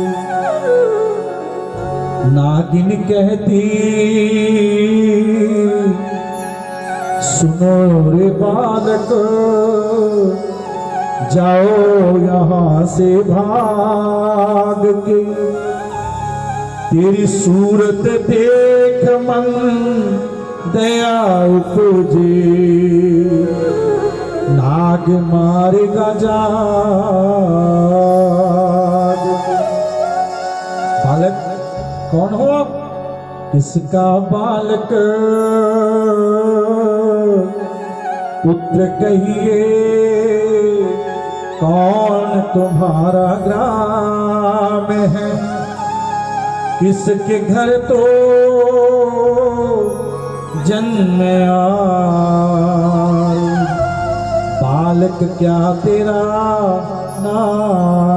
नागिन कहती, सुनो रे बालक, जाओ यहां से भाग के। तेरी सूरत देख मन दया उपजे, नाग मारेगा जाग। बालक कौन हो आप? किसका बालक? पुत्र कहिए, कौन तुम्हारा ग्राम है? किसके घर तो जन्म आए? बालक बालक क्या तेरा नाम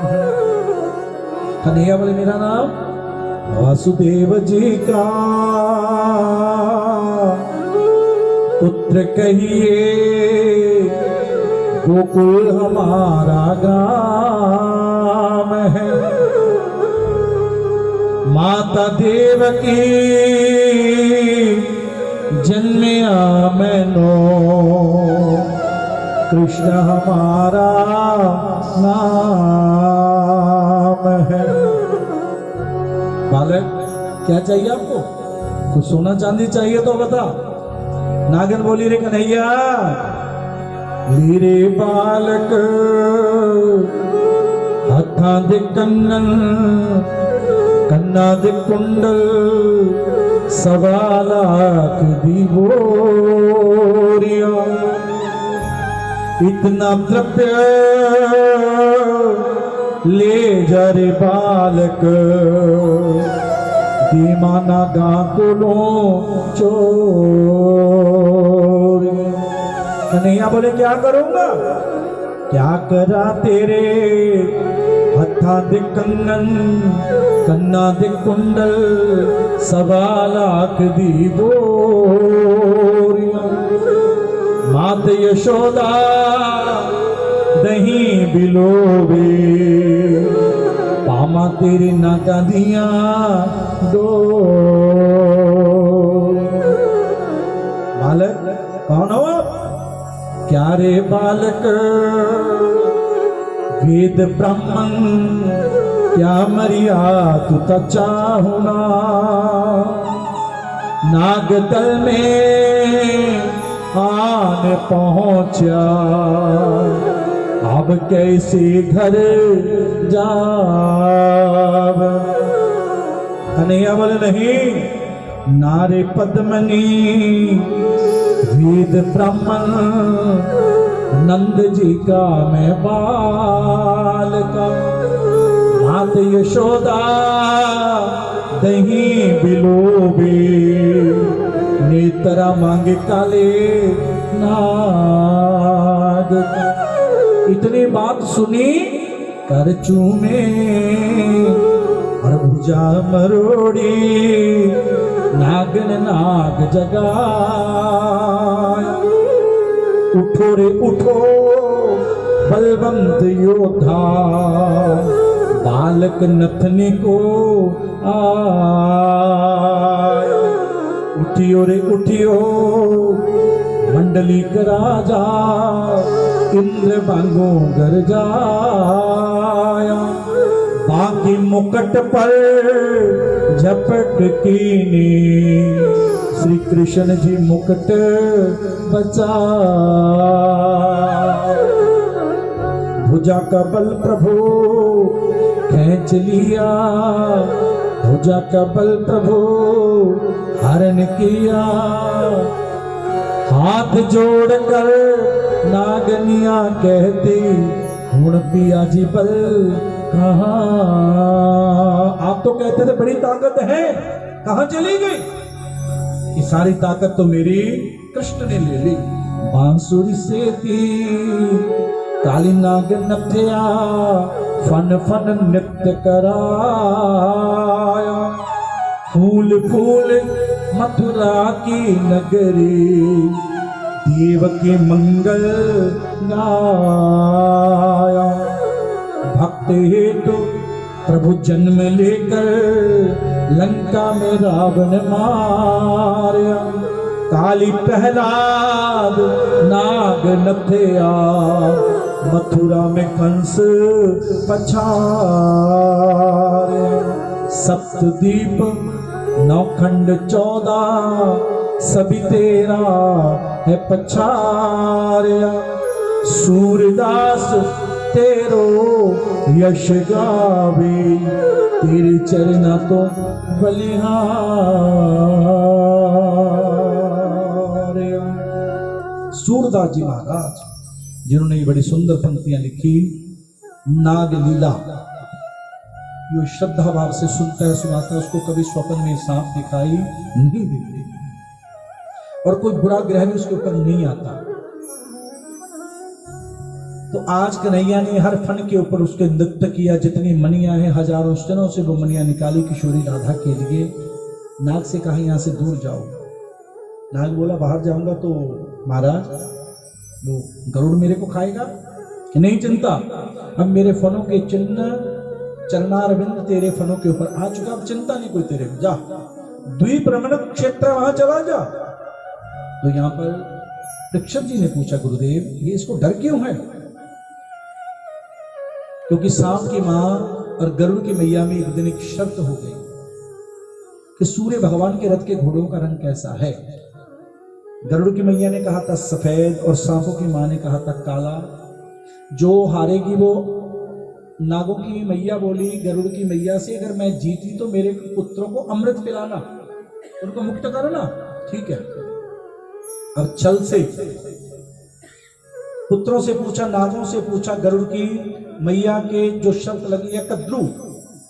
है? कन्हैया बोले मेरा नाम वासुदेव जी का पुत्र कहिए, गोकुल हमारा ग्राम है। माता देवकी जन्मया मैनो, कृष्ण हमारा नाम है। बालक क्या चाहिए आपको? कुछ सोना चांदी चाहिए तो बता। नागन बोली रे कन्हैया, लीरे बालक हथा दे कंगन, कन्ना दे कुंडल, 1.25 लाख दी बोरिया। इतना द्रव्य ले जा रे बालक, दीमाना गाकुलो चोर। कन्हैया बोले क्या करूंगा? क्या करा तेरे हथा दे कंगन, कन्ना दे कुंडल, 1.25 लाख दी बोरिया। मात यशोदा दही बिलोवे, पामा तेरी नाका दिया दो। बालक कौन हो आप? क्या रे बालक, वेद ब्राह्मण क्या मरिया तू चाहुना। नागदल में आन पहुंचा, अब कैसे घर जाब? कन्हैया बोले नहीं, नारे पद्मनी वेद ब्राह्मण, नंद जी का मैं बाल का। मात यशोदा दही बिलोबे, नेत्रा मांगे काले नाग। इतनी बात सुनी कर चूमे और भुजा मरोड़ी, नागन नाग जगाया। उठो रे उठो बलवंत योद्धा, बालक नथनी को आया। उठियो रे उठियो मंडली का राजा, इंद्र बांगो घर जाया। बाकी मुकट पर झपट कीनी, श्री कृष्ण जी मुकट बचा। भुजा का बल प्रभु खींच लिया, भुजा का बल प्रभु हरण किया। हाथ जोड़कर नागनिया कहती, हुण पिया जी बल कहाँ? आप तो कहते थे बड़ी ताकत है, कहाँ चली गई? ये सारी ताकत तो मेरी कृष्ण ने ले ली। बांसुरी से थी काली नाग नथया, फन फन नृत्य कराया। फूल फूल मथुरा की नगरी, देव के मंगल गाया। भक्त हेतु प्रभु जन्म लेकर लंका में रावण मारया। काली प्रहलाद नाग नथया, मथुरा में कंस पछाड़या। सप्तदीप नौखंड 14 सभी तेरा है पछाड़या। सूरदास तेरो यश गावे, तेरे चरना तो बलिहार। सूरदास जी महाराज जिन्होंने ये बड़ी सुंदर पंक्तियां लिखी। नाग लीला जो श्रद्धा भाव से सुनता है सुनाता है, उसको कभी स्वप्न में सांप दिखाई नहीं देते और कोई बुरा ग्रह भी उसके ऊपर नहीं आता। तो आज कन्हैया ने हर फन के ऊपर उसके नृत्य किया। जितनी मनियां हैं हजारों स्तनों से वो मनियां निकाली किशोरी राधा के लिए। नाग से कहा यहां से दूर जाओ। नाग बोला बाहर जाऊंगा तो महाराज वो गरुड़ मेरे को खाएगा कि नहीं। चिंता, अब मेरे फनों के चिन्ह चरणारविंद तेरे फनों के ऊपर आ चुका, अब चिंता नहीं कोई तेरे को। जा द्वीप रमण क्षेत्र वहां चला जा। तो यहां पर परीक्षित जी ने पूछा गुरुदेव ये इसको डर क्यों है? क्योंकि सांप की मां और गरुड़ की मैया में एक दिन एक शर्त हो गई कि सूर्य भगवान के रथ के घोड़ों का रंग कैसा है। गरुड़ की मैया ने कहा था सफेद और सांपों की मां ने कहा था काला। जो हारेगी वो, नागों की मैया बोली गरुड़ की मैया से अगर मैं जीती तो मेरे पुत्रों को अमृत पिलाना, उनको मुक्त करना। ठीक है, अब छल से पुत्रों से पूछा, नागों से पूछा, गरुड़ की मैया के जो शर्त लगी है कद्रू।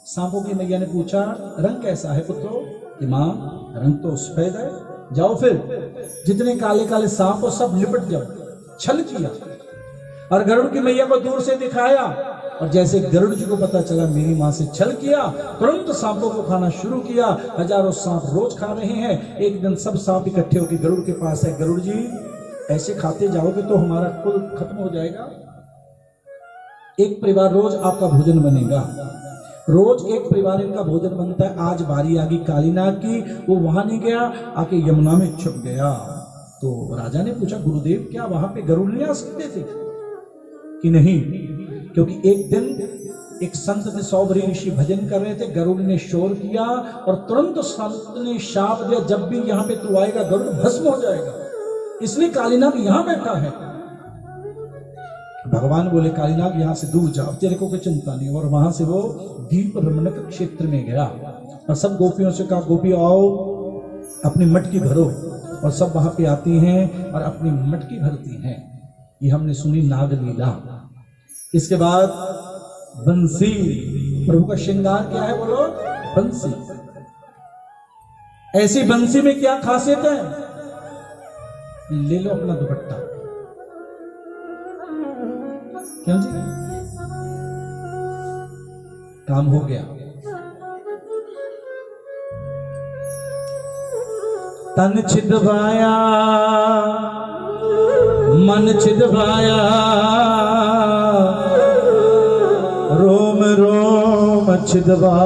सांपों की मैया ने पूछा रंग कैसा है पुत्रों? कि मां रंग तो सफेद है। जाओ फिर जितने काले काले सांप हो सब निपट जाओ। छल किया और गरुड़ की मैया को दूर से दिखाया और जैसे गरुड़ जी को पता चला मेरी मां से छल किया, तुरंत सांपों को खाना शुरू किया। हजारों सांप रोज खा रहे हैं। एक दिन सब सांप इकट्ठे होकर गरुड़ के पास है। गरुड़ जी ऐसे खाते जाओगे तो हमारा कुल खत्म हो जाएगा। एक परिवार रोज आपका भोजन बनेगा, रोज एक परिवार इनका भोजन बनता है। आज बारी आ गई कालीनाग की, वो वहां नहीं गया, आके यमुना में छुप गया। तो राजा ने पूछा गुरुदेव क्या वहां पे गरुड़ नहीं आ सकते थे? कि नहीं, क्योंकि एक दिन एक संत ने सौभरी ऋषि भजन कर रहे थे, गरुड़ ने शोर किया और तुरंत संत ने शाप दिया जब भी यहां पे तू आएगा गरुड़ भस्म हो जाएगा, इसलिए कालीनाग यहां बैठा है। भगवान बोले कालीनाग यहां से दूर जाओ, तेरे को कोई चिंता नहीं। और वहां से वो दीप रमणक क्षेत्र में गया और सब गोपियों से कहा गोपी आओ अपनी मटकी भरो। और सब वहां पे आती हैं और अपनी मटकी भरती हैं। ये हमने सुनी नाग लीला। इसके बाद बंसी, प्रभु का श्रृंगार क्या है बोलो? बंसी। ऐसी बंसी में क्या खासियत है? ले लो अपना दुपट्टा। क्यों जी? काम हो गया। तन छिदवाया मन छिदवाया, रोम रोम छिदवाया।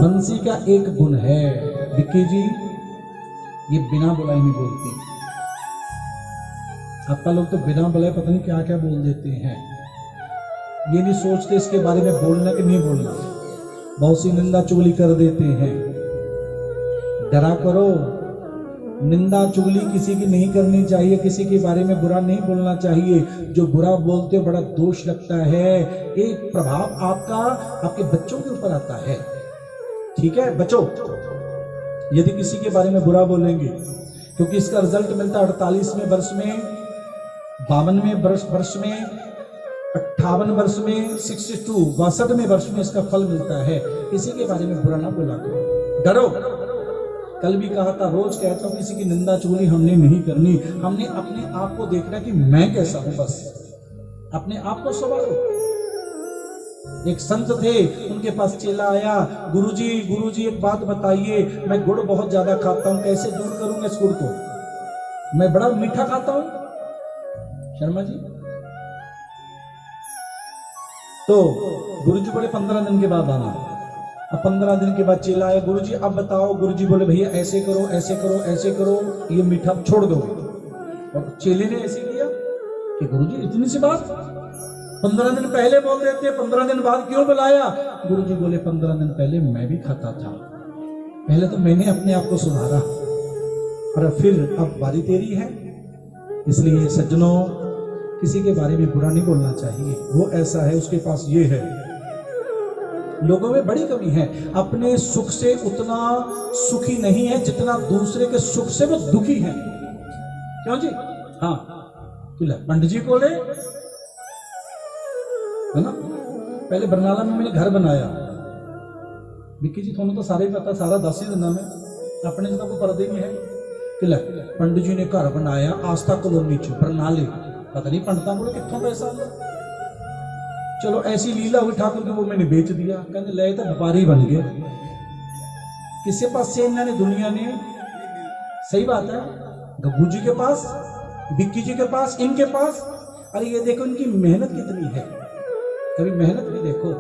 बंसी का एक गुण है विक्की जी, ये बिना बुलाए नहीं बोलती। आपका लोग तो बिना बुलाए पता नहीं क्या क्या बोल देते हैं। ये नहीं सोचते इसके बारे में बोलना कि नहीं बोलना, बहुत सी निंदा चुगली कर देते हैं। डरा करो, निंदा चुगली किसी की नहीं करनी चाहिए, किसी के बारे में बुरा नहीं बोलना चाहिए। जो बुरा बोलते हो बड़ा दोष लगता है। एक प्रभाव आपका आपके बच्चों के ऊपर आता है। ठीक है बच्चों, यदि किसी के बारे में बुरा बोलेंगे, क्योंकि इसका रिजल्ट मिलता है 48वें वर्ष में, 52वें वर्ष में, 58 वर्ष में, 62वें वर्ष में इसका फल मिलता है। किसी के बारे में बुरा ना बोला करो, डरो। कल भी कहा था, रोज कहता हूं किसी की निंदा चुगली हमने नहीं करनी। हमने अपने आप को देखना कि मैं कैसा हूं, बस अपने आप को संभालो। एक संत थे, उनके पास चेला आया, गुरुजी एक बात बताइए, मैं गुड़ बहुत ज्यादा खाता हूं, कैसे दूर करूंगा इस गुड़ को? मैं बड़ा मीठा खाता हूं। शर्मा जी तो गुरुजी बोले 15 दिन के बाद आना। अब 15 दिन के बाद चेला आया, गुरुजी अब बताओ। गुरुजी बोले भैया ऐसे करो ऐसे करो ऐसे करो, ये मीठा छोड़ दो। और चेले ने ऐसे किया कि गुरुजी इतनी सी बात 15 दिन पहले बोल देते, 15 दिन बाद क्यों बुलाया? गुरुजी बोले 15 दिन पहले मैं भी खाता था, पहले तो मैंने अपने आप को सुधारा और फिर अब बारी तेरी है। इसलिए सज्जनों, किसी के बारे में बुरा नहीं बोलना चाहिए। वो ऐसा है, उसके पास ये है। लोगों में बड़ी कमी है, अपने सुख से उतना सुखी नहीं है जितना दूसरे के सुख से वो दुखी है। क्यों जी? हाँ, पंडित जी को ले, है ना? पहले बरनाला में मैंने घर बनाया। विक्की जी थोड़ा तो सारे पता, सारा 10 ही दिन में अपने जगह को पर्दे में है। कि ले पंडित जी ने घर बनाया आस्था कॉलोनी च बरनाले, पता नहीं पंडितों को कितों पैसा आया। चलो ऐसी लीला हुई ठाकुर की, वो मैंने बेच दिया। कहते ले तो व्यापारी बन गए। किसी पास से इन्होंने दुनिया ने, सही बात है, गब्बू जी के पास, बिक्की जी के पास, इनके पास। अरे ये देखो इनकी मेहनत कितनी है, कभी मेहनत भी देखो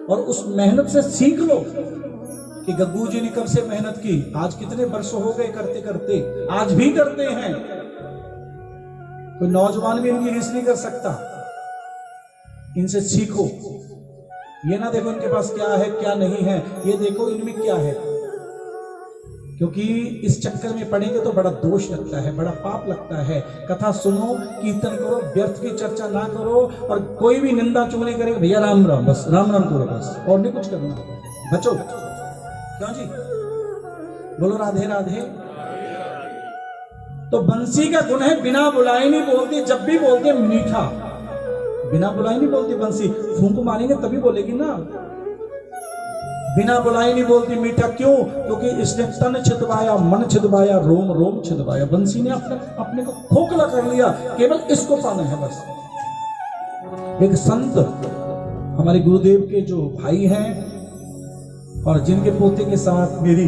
और उस मेहनत से सीख लो कि गग्गू जी ने कब से मेहनत की, आज कितने वर्षों हो गए करते करते, आज भी करते हैं। कोई नौजवान भी इनकी रीस नहीं कर सकता। इनसे सीखो, ये ना देखो इनके पास क्या है क्या नहीं है, ये देखो इनमें क्या है। क्योंकि इस चक्कर में पड़ेंगे तो बड़ा दोष लगता है, बड़ा पाप लगता है। कथा सुनो, कीर्तन करो, व्यर्थ की चर्चा ना करो और कोई भी निंदा चुगली करेगा, भैया राम राम, बस राम राम करो बस, और नहीं कुछ करना। बचो, क्यों जी, बोलो राधे राधे। तो बंसी का गुण है बिना बुलाए नहीं बोलती, जब भी बोलते मीठा। बिना बुलाए नहीं बोलती बंसी, फूंक मारेंगे तभी बोलेगी ना। बिना बुलाए नहीं बोलती मीठा, क्यों? क्योंकि इसने तन छिदवाया, मन छिदवाया, रोम रोम छिदवाया। बंसी ने अपने को खोखला कर लिया, केवल इसको पाना है बस। एक संत हमारे गुरुदेव के जो भाई हैं और जिनके पोते के साथ मेरी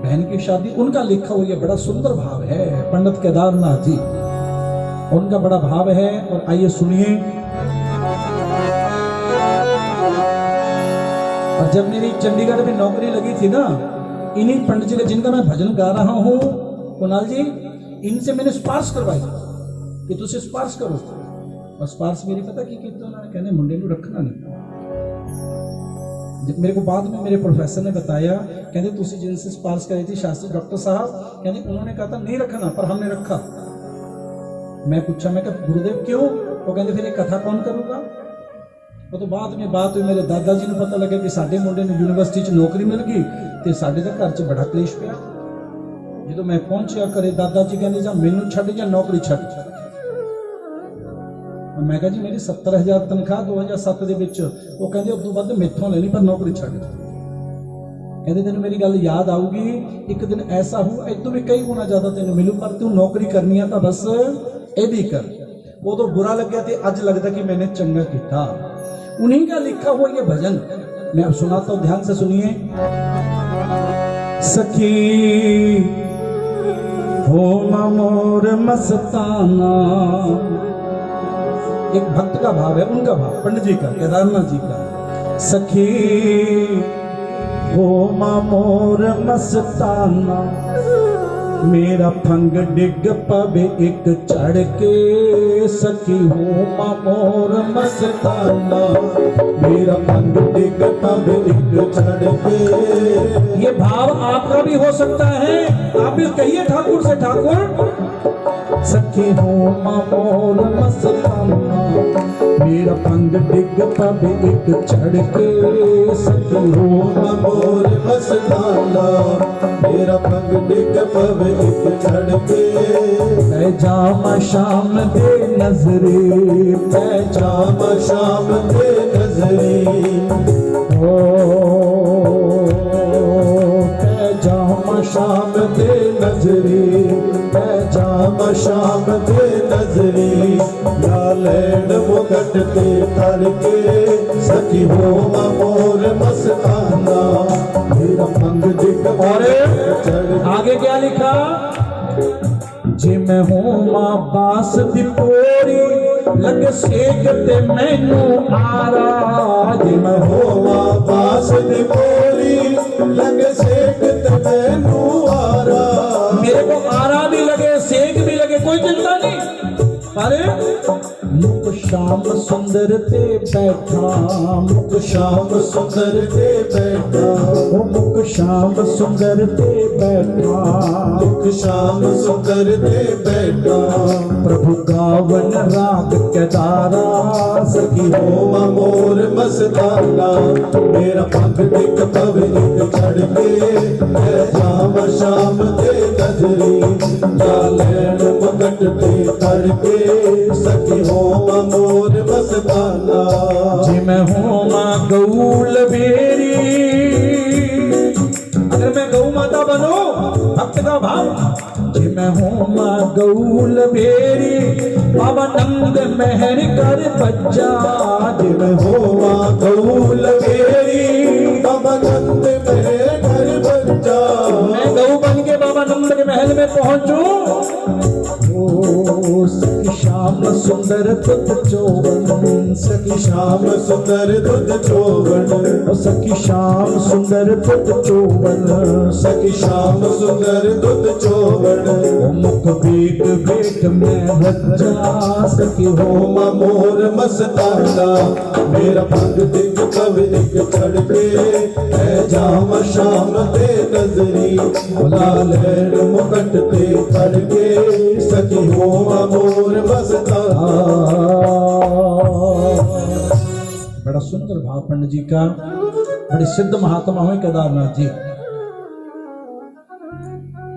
बहन की शादी, उनका लिखा हुआ ये बड़ा सुंदर भाव है। पंडित केदारनाथ जी, उनका बड़ा भाव है और आइए सुनिए। और जब मेरी चंडीगढ़ में नौकरी लगी थी ना, इन्हीं पंडित जी का जिनका मैं भजन गा रहा हूं, कुणाल जी, इनसे मैंने स्पार्श करवाई कि तुझे स्पार्श करो। और स्पार्श मेरी पता की उन्होंने कहने मुंडे को रखना नहीं। जब मेरे को बाद में मेरे प्रोफेसर ने बताया, कहते तुझे जिनसे स्पार्श करी थी शास्त्री डॉक्टर साहब, कहते उन्होंने कहा था नहीं रखना, पर हमने रखा। मैं पूछा, मैं कहा गुरुदेव क्यों? वो कहते फिर ये कथा कौन करूंगा। वो तो बाद में बात हुई, मेरे दादाजी ने पता लगा कि साडे मुंडे ने यूनिवर्सिटी च नौकरी मिल गई तो साडे घर च बड़ा क्लेश पिया। जो मैं पहुंचा करे, दादाजी कहते जा मैनू छड्ड जा नौकरी छड्ड। मैं कहा जी मेरी 70,000 तनख्वाह 2007 ਦੇ ਵਿੱਚ। वो कहते उस तो बाद मेथों लेनी पर नौकरी छड्ड। कहते तेन मेरी गल याद आऊगी, एक दिन ऐसा हो इतों भी कई गुना ज्यादा तेन मिलू, पर तू नौकरी करनी है तो बस यही कर। वो तो बुरा लग गया, अज लगता कि मैंने चंगा किया। उन्हीं का लिखा हुआ ये भजन मैं अब सुनाता हूं, ध्यान से सुनिए। सखी हो मोर मस्ताना, एक भक्त का भाव है, उनका भाव, पंडित जी का, केदारनाथ जी का। सखी हो मोर मस्ताना, मेरा फंग डिग पवे एक चढ़ के। सखी हो मोर मस्ताना, मेरा फंग डिग पवे एक चढ़ के। ये भाव आपका भी हो सकता है, आप भी कहिए ठाकुर से, ठाकुर सखी हो मोर मस्ताना, मेरा फंग डिग पवे एक चढ़ के। सखी हो मोर मस्ताना, मेरा फंग डिग पवे एक चढ़ के। पैजामा शाम दे नजरे, पैजामा शाम दे नजरे। ओ पैजामा शाम दे नजरे, पैजामा शाम दे नजरे। लालैन मुकट ते तर के। सखी हो मोर मस्ताना, मेरा फंग डिग पवे चढ़। आगे क्या लिखा? जे मैं हूं मां बास दी पोरी, लग सेक ते मैनू आरा। जे मैं होवा बास दी पोरी, लग सेक ते मैनू आरा। मेरे को आरा भी लगे, सेक भी लगे, कोई चिंता नहीं। पर मुख शाम सुंदर ते बैठा, मुख शाम सुंदर ते बैठा। ओ मुख शाम सुंदर ते बैठा, मुख शाम सुंदर ते बैठा। प्रभु गावन राग केदारा। सखी हो मोर मस्ताना, मेरा फंग डिग पवे एक चढ़ के। पैजामा शाम दे नजरी, लालैन मुकट ते तर के। सखी हो मोर मस्ताना, जे मैं हूं मां गौल बेरी। अगर मैं गौ माता बनूं, भक्त का भाव, जे मैं गौल बेरी बाबा नंद मेहर कर बच्चा। जिन होवा गौल बेरी बाबा नंद में घर बच्चा। मैं गऊ बन के बाबा नंद के महल में पहुंचूं। ओ सखी श्याम सुंदर तुत चौवन, सखी श्याम सुंदर दुध चोवन। ओ सखी श्याम सुंदर तुत चौवन, सखी श्याम सुंदर दुध चोवन। ओ मुख बेट बेट में बच्चा। सखी हो होमा मोर मस्ताना मेरा पग दिख कब दिख छड़के। है जाम शाम ते नजरी लाल लहर मुकट ते खड़के। सखी होमा मोर मस्ताना। बड़ा सुंदर भाव पंडित जी का। बड़े सिद्ध महात्मा हुए केदारनाथ जी।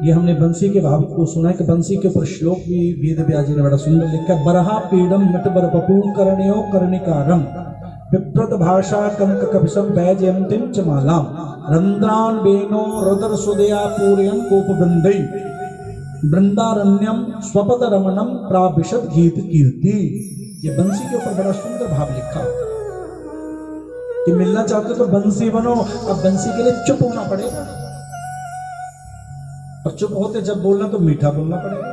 ये हमने बंसी के भाव को सुना है कि बंसी के ऊपर श्लोक भी वेद व्यास जी ने बड़ा सुंदर लिखा है। बरहा पीडम नटबर पपू कर्ण्यो कर्णिकारम विप्रत भाषा कंक कपिसम वैजयंतिम च मालाम रंद्रान बेनो रुद्र सुदया पूर्यम कोप वृंदई वृंदारण्यम स्वपत रमणम प्राभिषद गीत कीर्ति। ये बंसी के ऊपर बड़ा सुंदर भाव लिखा कि मिलना चाहते हो तो बंसी बनो। अब बंसी के लिए चुप होना पड़ेगा, और चुप होते जब बोलना तो मीठा बोलना पड़ेगा।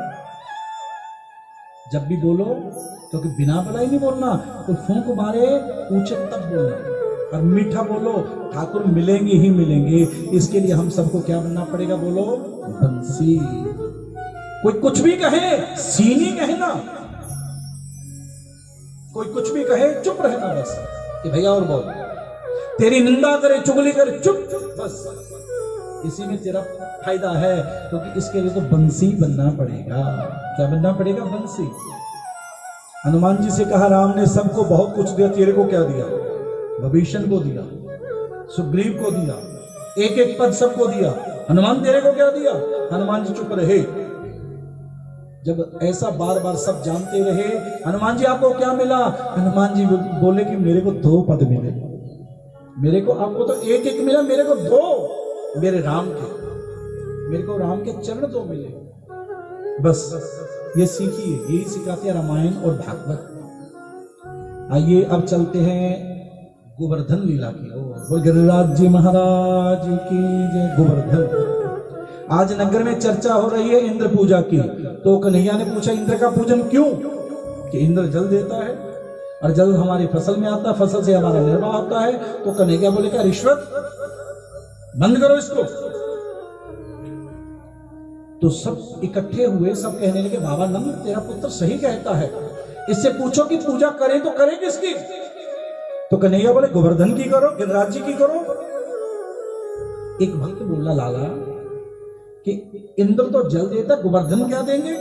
जब भी बोलो क्योंकि बिना बुलाई नहीं बोलना। कोई फूंक मारे ऊंचे तब बोलना, और मीठा बोलो। ठाकुर मिलेंगे ही मिलेंगे, इसके लिए हम सबको क्या बनना पड़ेगा? बोलो बंसी। कोई कुछ भी कहे सीनी कहना, कोई कुछ भी कहे चुप रहना बस कि भैया और बोल। तेरी निंदा करे चुगली करे चुप बस, इसी में तेरा फायदा है। क्योंकि इसके लिए तो बंसी बनना पड़ेगा। क्या बनना पड़ेगा? बंसी। हनुमान जी से कहा राम ने सबको बहुत कुछ दिया, तेरे को क्या दिया? विभीषण को दिया, सुग्रीव को दिया, एक एक पद सबको दिया। हनुमान तेरे को क्या दिया? हनुमान जी चुप रहे। जब ऐसा बार बार सब जानते रहे, हनुमान जी आपको क्या मिला? हनुमान जी बोले कि मेरे को 2 पद मिले। मेरे को, आपको तो एक एक मिला, मेरे को 2 मेरे राम के। मेरे को राम के चरण 2 मिले। बस ये सीखिए, यही सिखाते हैं रामायण और भागवत। आइए अब चलते हैं गोवर्धन लीला की ओर। गिरिराज जी महाराज की जय। गोवर्धन आज नगर में चर्चा हो रही है इंद्र पूजा की। तो कन्हैया ने पूछा इंद्र का पूजन क्यों? कि इंद्र जल देता है और जल हमारी फसल में आता है, फसल से हमारा निर्वाह होता है। तो कन्हैया बोले क्या रिश्वत बंद करो इसको। तो सब इकट्ठे हुए, सब कहने लगे बाबा नंद तेरा पुत्र सही कहता है, इससे पूछो कि पूजा करें तो करें किसकी? तो कन्हैया बोले गोवर्धन की करो, गिरिराज जी की करो। एक भक्त बोला लाला कि इंद्र तो जल देता, गोवर्धन क्या देंगे?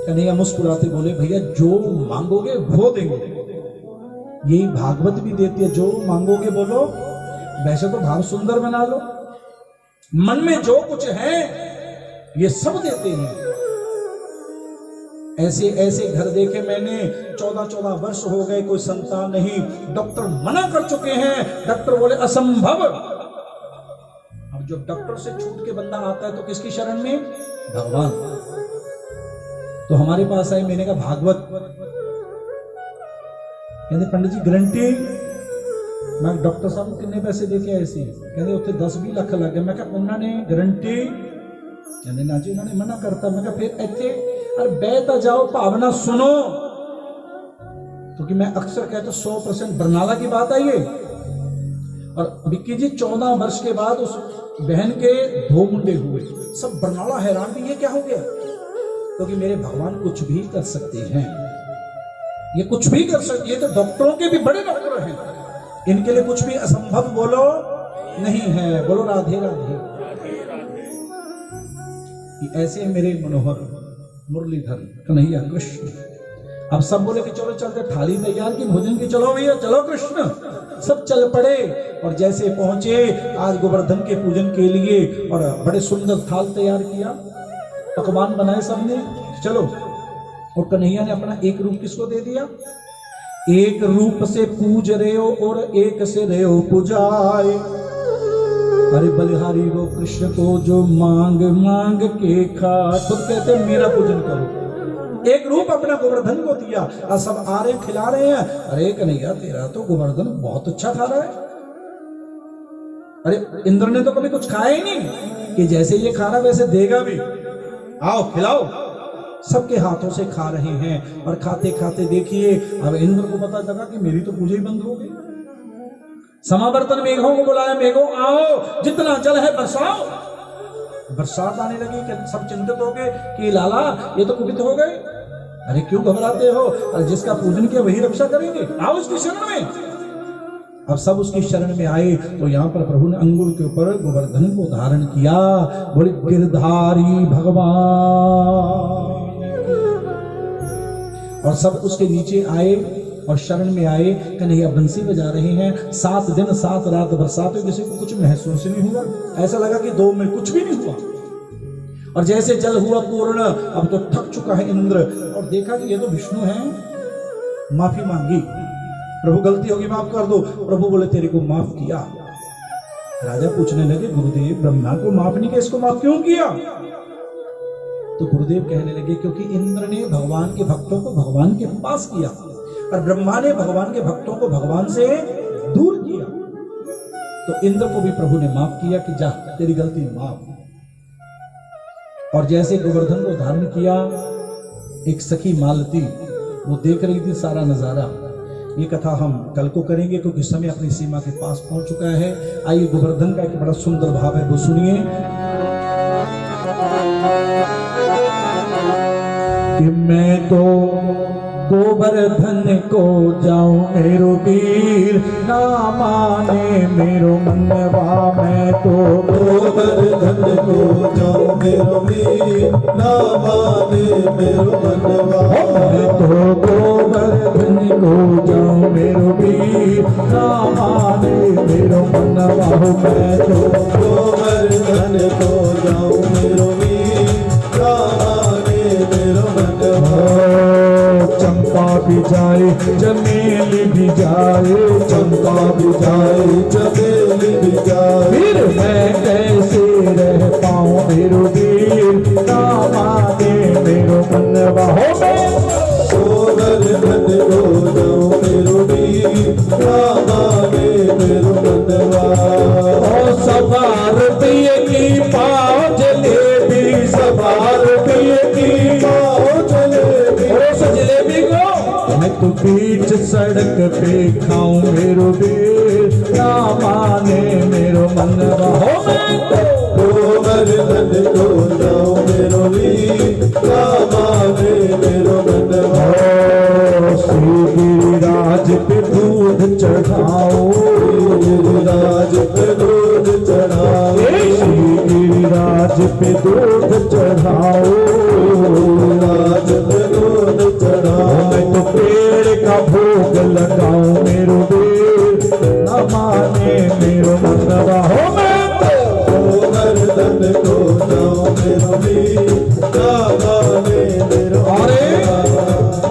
कन्हैया मुस्कुराते बोले भैया जो मांगोगे वो देंगे। यही भागवत भी देती है, जो मांगोगे बोलो। वैसे तो भाव सुंदर बना लो, मन में जो कुछ है ये सब देते हैं। ऐसे ऐसे घर देखे मैंने, 14-14 वर्ष हो गए कोई संतान नहीं। डॉक्टर मना कर चुके हैं, डॉक्टर बोले असंभव। अब जब डॉक्टर से छूट के बंदा आता है तो किसकी शरण में? भगवान। तो हमारे पास आई, मैंने कहा भागवत। कहते पंडित जी गारंटी? मैं डॉक्टर साहब को कितने पैसे दे के आए सी? कहते उत्ते 10-20 लाख लग गए। मैं कहा उन्होंने गारंटी? कहते ना जी उन्होंने मना करता। मैं कहा फिर इतने अरे बैठा जाओ, भावना सुनो। क्योंकि मैं अक्सर कहता 100% बरनाला की बात आई है। और विक्की जी 14 वर्ष के बाद उस बहन के 2 मुंडे हुए, सब बरनाला हैरान भी ये क्या हो गया? क्योंकि मेरे भगवान कुछ भी कर सकते हैं, ये कुछ भी कर सकते। ये तो डॉक्टरों के भी बड़े डॉक्टर हैं, इनके लिए कुछ भी असंभव बोलो नहीं है। बोलो राधे राधे। ऐसे मेरे मनोहर मुरलीधर कन्हैया कृष्ण। अब सब बोले कि चलो चलते, थाली तैयार की भोजन की, चलो भैया चलो कृष्ण। सब चल पड़े और जैसे पहुंचे आज गोवर्धन के पूजन के लिए, और बड़े सुंदर थाल तैयार किया, पकवान बनाए सबने। चलो, और कन्हैया ने अपना एक रूप किसको दे दिया? एक रूप से पूज रहे हो और एक से रहे हो पूजाए। अरे बलिहारी वो कृष्ण को जो मांग मांग के खा, खुद कहते मेरा पूजन करो। एक रूप अपना गोवर्धन को दिया और सब आ रहे खिला रहे हैं। अरे कन्हैया तेरा तो गोवर्धन बहुत अच्छा खा रहा है। अरे इंद्र ने तो कभी कुछ खाया ही नहीं कि जैसे ये खा रहा वैसे देगा भी, आओ खिलाओ। सबके हाथों से खा रहे हैं और खाते खाते देखिए अब इंद्र को पता लगा कि मेरी तो पूजा ही बंद हो गई। समावर्तन मेघों को बुलाया, मेघों आओ जितना जल है बरसाओ। बरसात आने लगी कि सब चिंतित हो गए कि लाला ये तो कुपित हो गए। अरे क्यों घबराते हो, अरे जिसका पूजन किया वही रक्षा करेंगे, आओ उसकी शरण में। अब सब उसकी शरण में आए तो यहाँ पर प्रभु ने अंगुल के ऊपर गोवर्धन को धारण किया। बोले गिरधारी भगवान। और सब उसके नीचे आए और शरण में आए। कन्हैया बंसी बजा रहे हैं। 7 दिन 7 रात बरसात हुई, किसी को कुछ महसूस नहीं हुआ। ऐसा लगा कि 2 में कुछ भी नहीं हुआ। और जैसे जल हुआ पूर्ण, अब तो थक चुका है इंद्र और देखा कि ये तो विष्णु हैं। माफी मांगी, प्रभु गलती होगी माफ कर दो। प्रभु बोले तेरे को माफ किया। राजा पूछने लगे गुरुदेव ब्रह्मा को माफ नहीं किया, इसको माफ क्यों किया? तो गुरुदेव कहने लगे क्योंकि इंद्र ने भगवान के भक्तों को भगवान के पास किया और ब्रह्मा ने भगवान के भक्तों को भगवान से दूर किया। तो इंद्र को भी प्रभु ने माफ किया कि जा तेरी गलती माफ। और जैसे गोवर्धन को धारण किया, एक सखी मालती वो देख रही थी सारा नजारा। ये कथा हम कल को करेंगे क्योंकि समय अपनी सीमा के पास पहुंच चुका है। आइए गोवर्धन का एक बड़ा सुंदर भाव है वो सुनिए कि मैं तो गोवर्धन को जाऊं मेरो वीर, ना माने मेरो मनवा। मैं तो गोवर्धन को जाऊं मेरो वीर, ना माने मेरो मनवा। मैं तो गोवर्धन को जाऊं मेरो वीर, ना माने मेरो मनवा। मैं तो गोवर्धन को जाऊं मेरो वीर, ना माने मेरो मनवा। चंपा भी जाए चमेली भी जाए, चंपा भी जाए चमेली भी जाए। फिर मैं कैसे रह पाऊं मेरो वीर, ना माने मेरो मनवा। गोवर्धन को जाऊं मेरो वीर, ना माने मेरो मनवा। ओ सवार पिय की पाँव जलेबी, सवार पिय की पाँव जलेबी। उस जलेबी को मैं तो बीच सड़क पे खाऊं मेरो वीर, ना माने मेरो मनवा। गोवर्धन को जाऊं मेरो वीर, ना माने मेरो मनवा। श्री गिरिराज पे दूध चढ़ाओ, गिरिराज पे दूध चढ़ाओ। श्री गिरिराज पे दूध चढ़ाओ, गिरिराज पे दूध चढ़ाओ। मैं तो पेड़ का भोग लगाऊं मेरो वीर, न माने मेरो मनवा। गोवर्धन को जाऊं मेरो वीर, ना माने मेरो मनवा।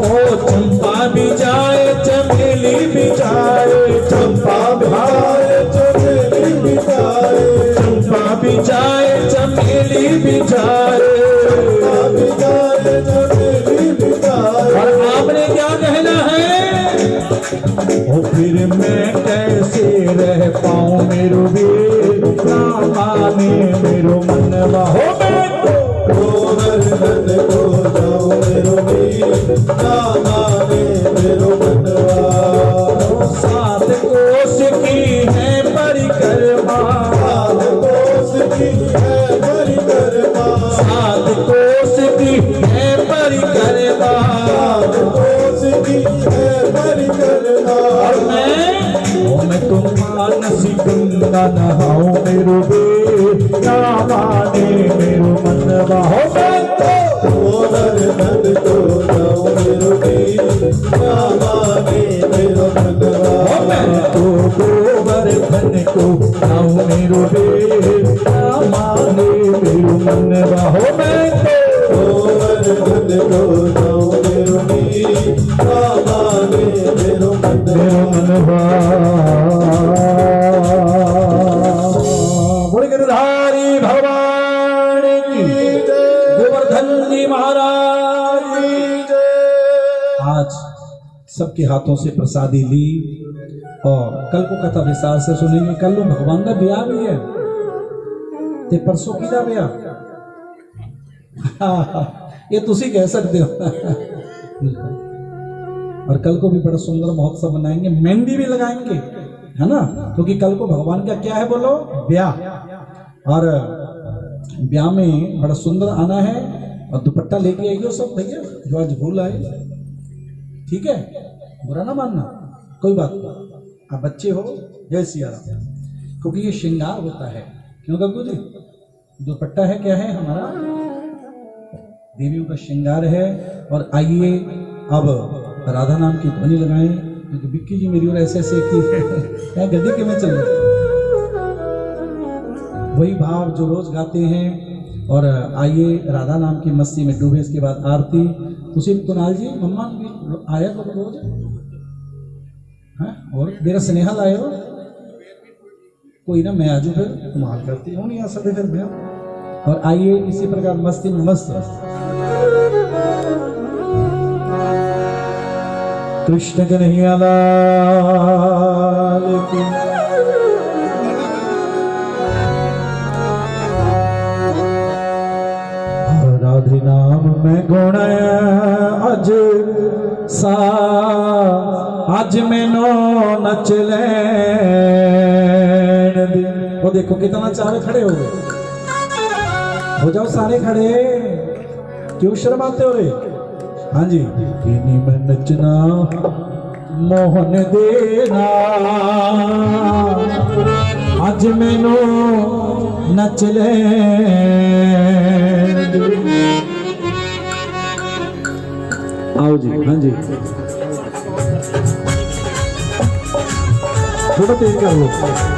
ओ चंपा भी जाए चमेली भी जाए, चंपा भी जाए चमेली भी जाए। चंपा भी जाए चमेली भी जाए। चंपा भी जाए चमेली भी जाए। और आपने क्या कहना है? ओ फिर मैं कैसे रह पाऊं मेरो वीर, ना माने मेरो मनवा। गोवर्धन को जाऊं मेरो वीर, ना माने मेरो मनवा। 7 कोस की है परिक्रमा, 7 कोस की है परिक्रमा। 7 कोस की है परिक्रमा। 7 कोस की है परिक्रमा। और मैं तो मानसी गंगा नहाऊं मेरो वीर, ना माने मेरो मनवा। गोवर्धन को जाऊं मेरो वीर, ना माने मेरो मनवा। मैं तो गोवर्धन को जाऊं मेरो वीर, ना माने मेरो मनवा। मैं तो गोवर्धन को जाऊं मेरो वीर, ना माने मेरो मनवा। मनवा। गिरधारी भगवान की, गोवर्धन जी महाराज की जय। आज सबके हाथों से प्रसादी ली और कल को कथा विस्तार से सुनेंगे। कल को भगवान का ब्याह भी है, ते परसों की का ब्याह ये तुसी कह सकते हो। और कल को भी बड़ा सुंदर महोत्सव मनाएंगे, मेहंदी भी लगाएंगे, है ना, क्योंकि कल को भगवान का क्या है बोलो, ब्याह। और ब्याह में बड़ा सुंदर आना है और दुपट्टा लेके आइयो सब भैया जो आज भूल आए, ठीक है, बुरा ना मानना, कोई बात नहीं, आप बच्चे हो, जय सिया राम। क्योंकि ये श्रृंगार होता है, क्यों गग्गू जी, दुपट्टा है क्या है हमारा, देवियों का श्रृंगार है। और आइए अब राधा नाम की ध्वनि लगाएं, क्योंकि बिक्की जी मेरी और ऐसे ऐसे की क्या गड्ढे के में चल रहे, वही भाव जो रोज गाते हैं। और आइए राधा नाम की मस्ती में डूबे। इसके बाद आरती। तुसी कुणाल जी मम्मा भी आया करो रोज, हैं, और मेरा स्नेहा लाए हो, कोई ना मैं आजू फिर कमाल करती हूँ, नहीं आ सकते फिर मैं। और आइए इसी प्रकार मस्ती में मस्त कृष्ण कन्हैया लाल की। राधे नाम में गुण अज सा, आज मैनो नच लैन दे। वो देखो कितना चारे खड़े हो गए, हो जाओ सारे खड़े, क्यों शर्माते हो रे। हाँ जी, किन्हीं में नचना मोहन देना, आज मैनू नच ले। आओ जी, हाँ जी, थोड़ा तेज कर लो।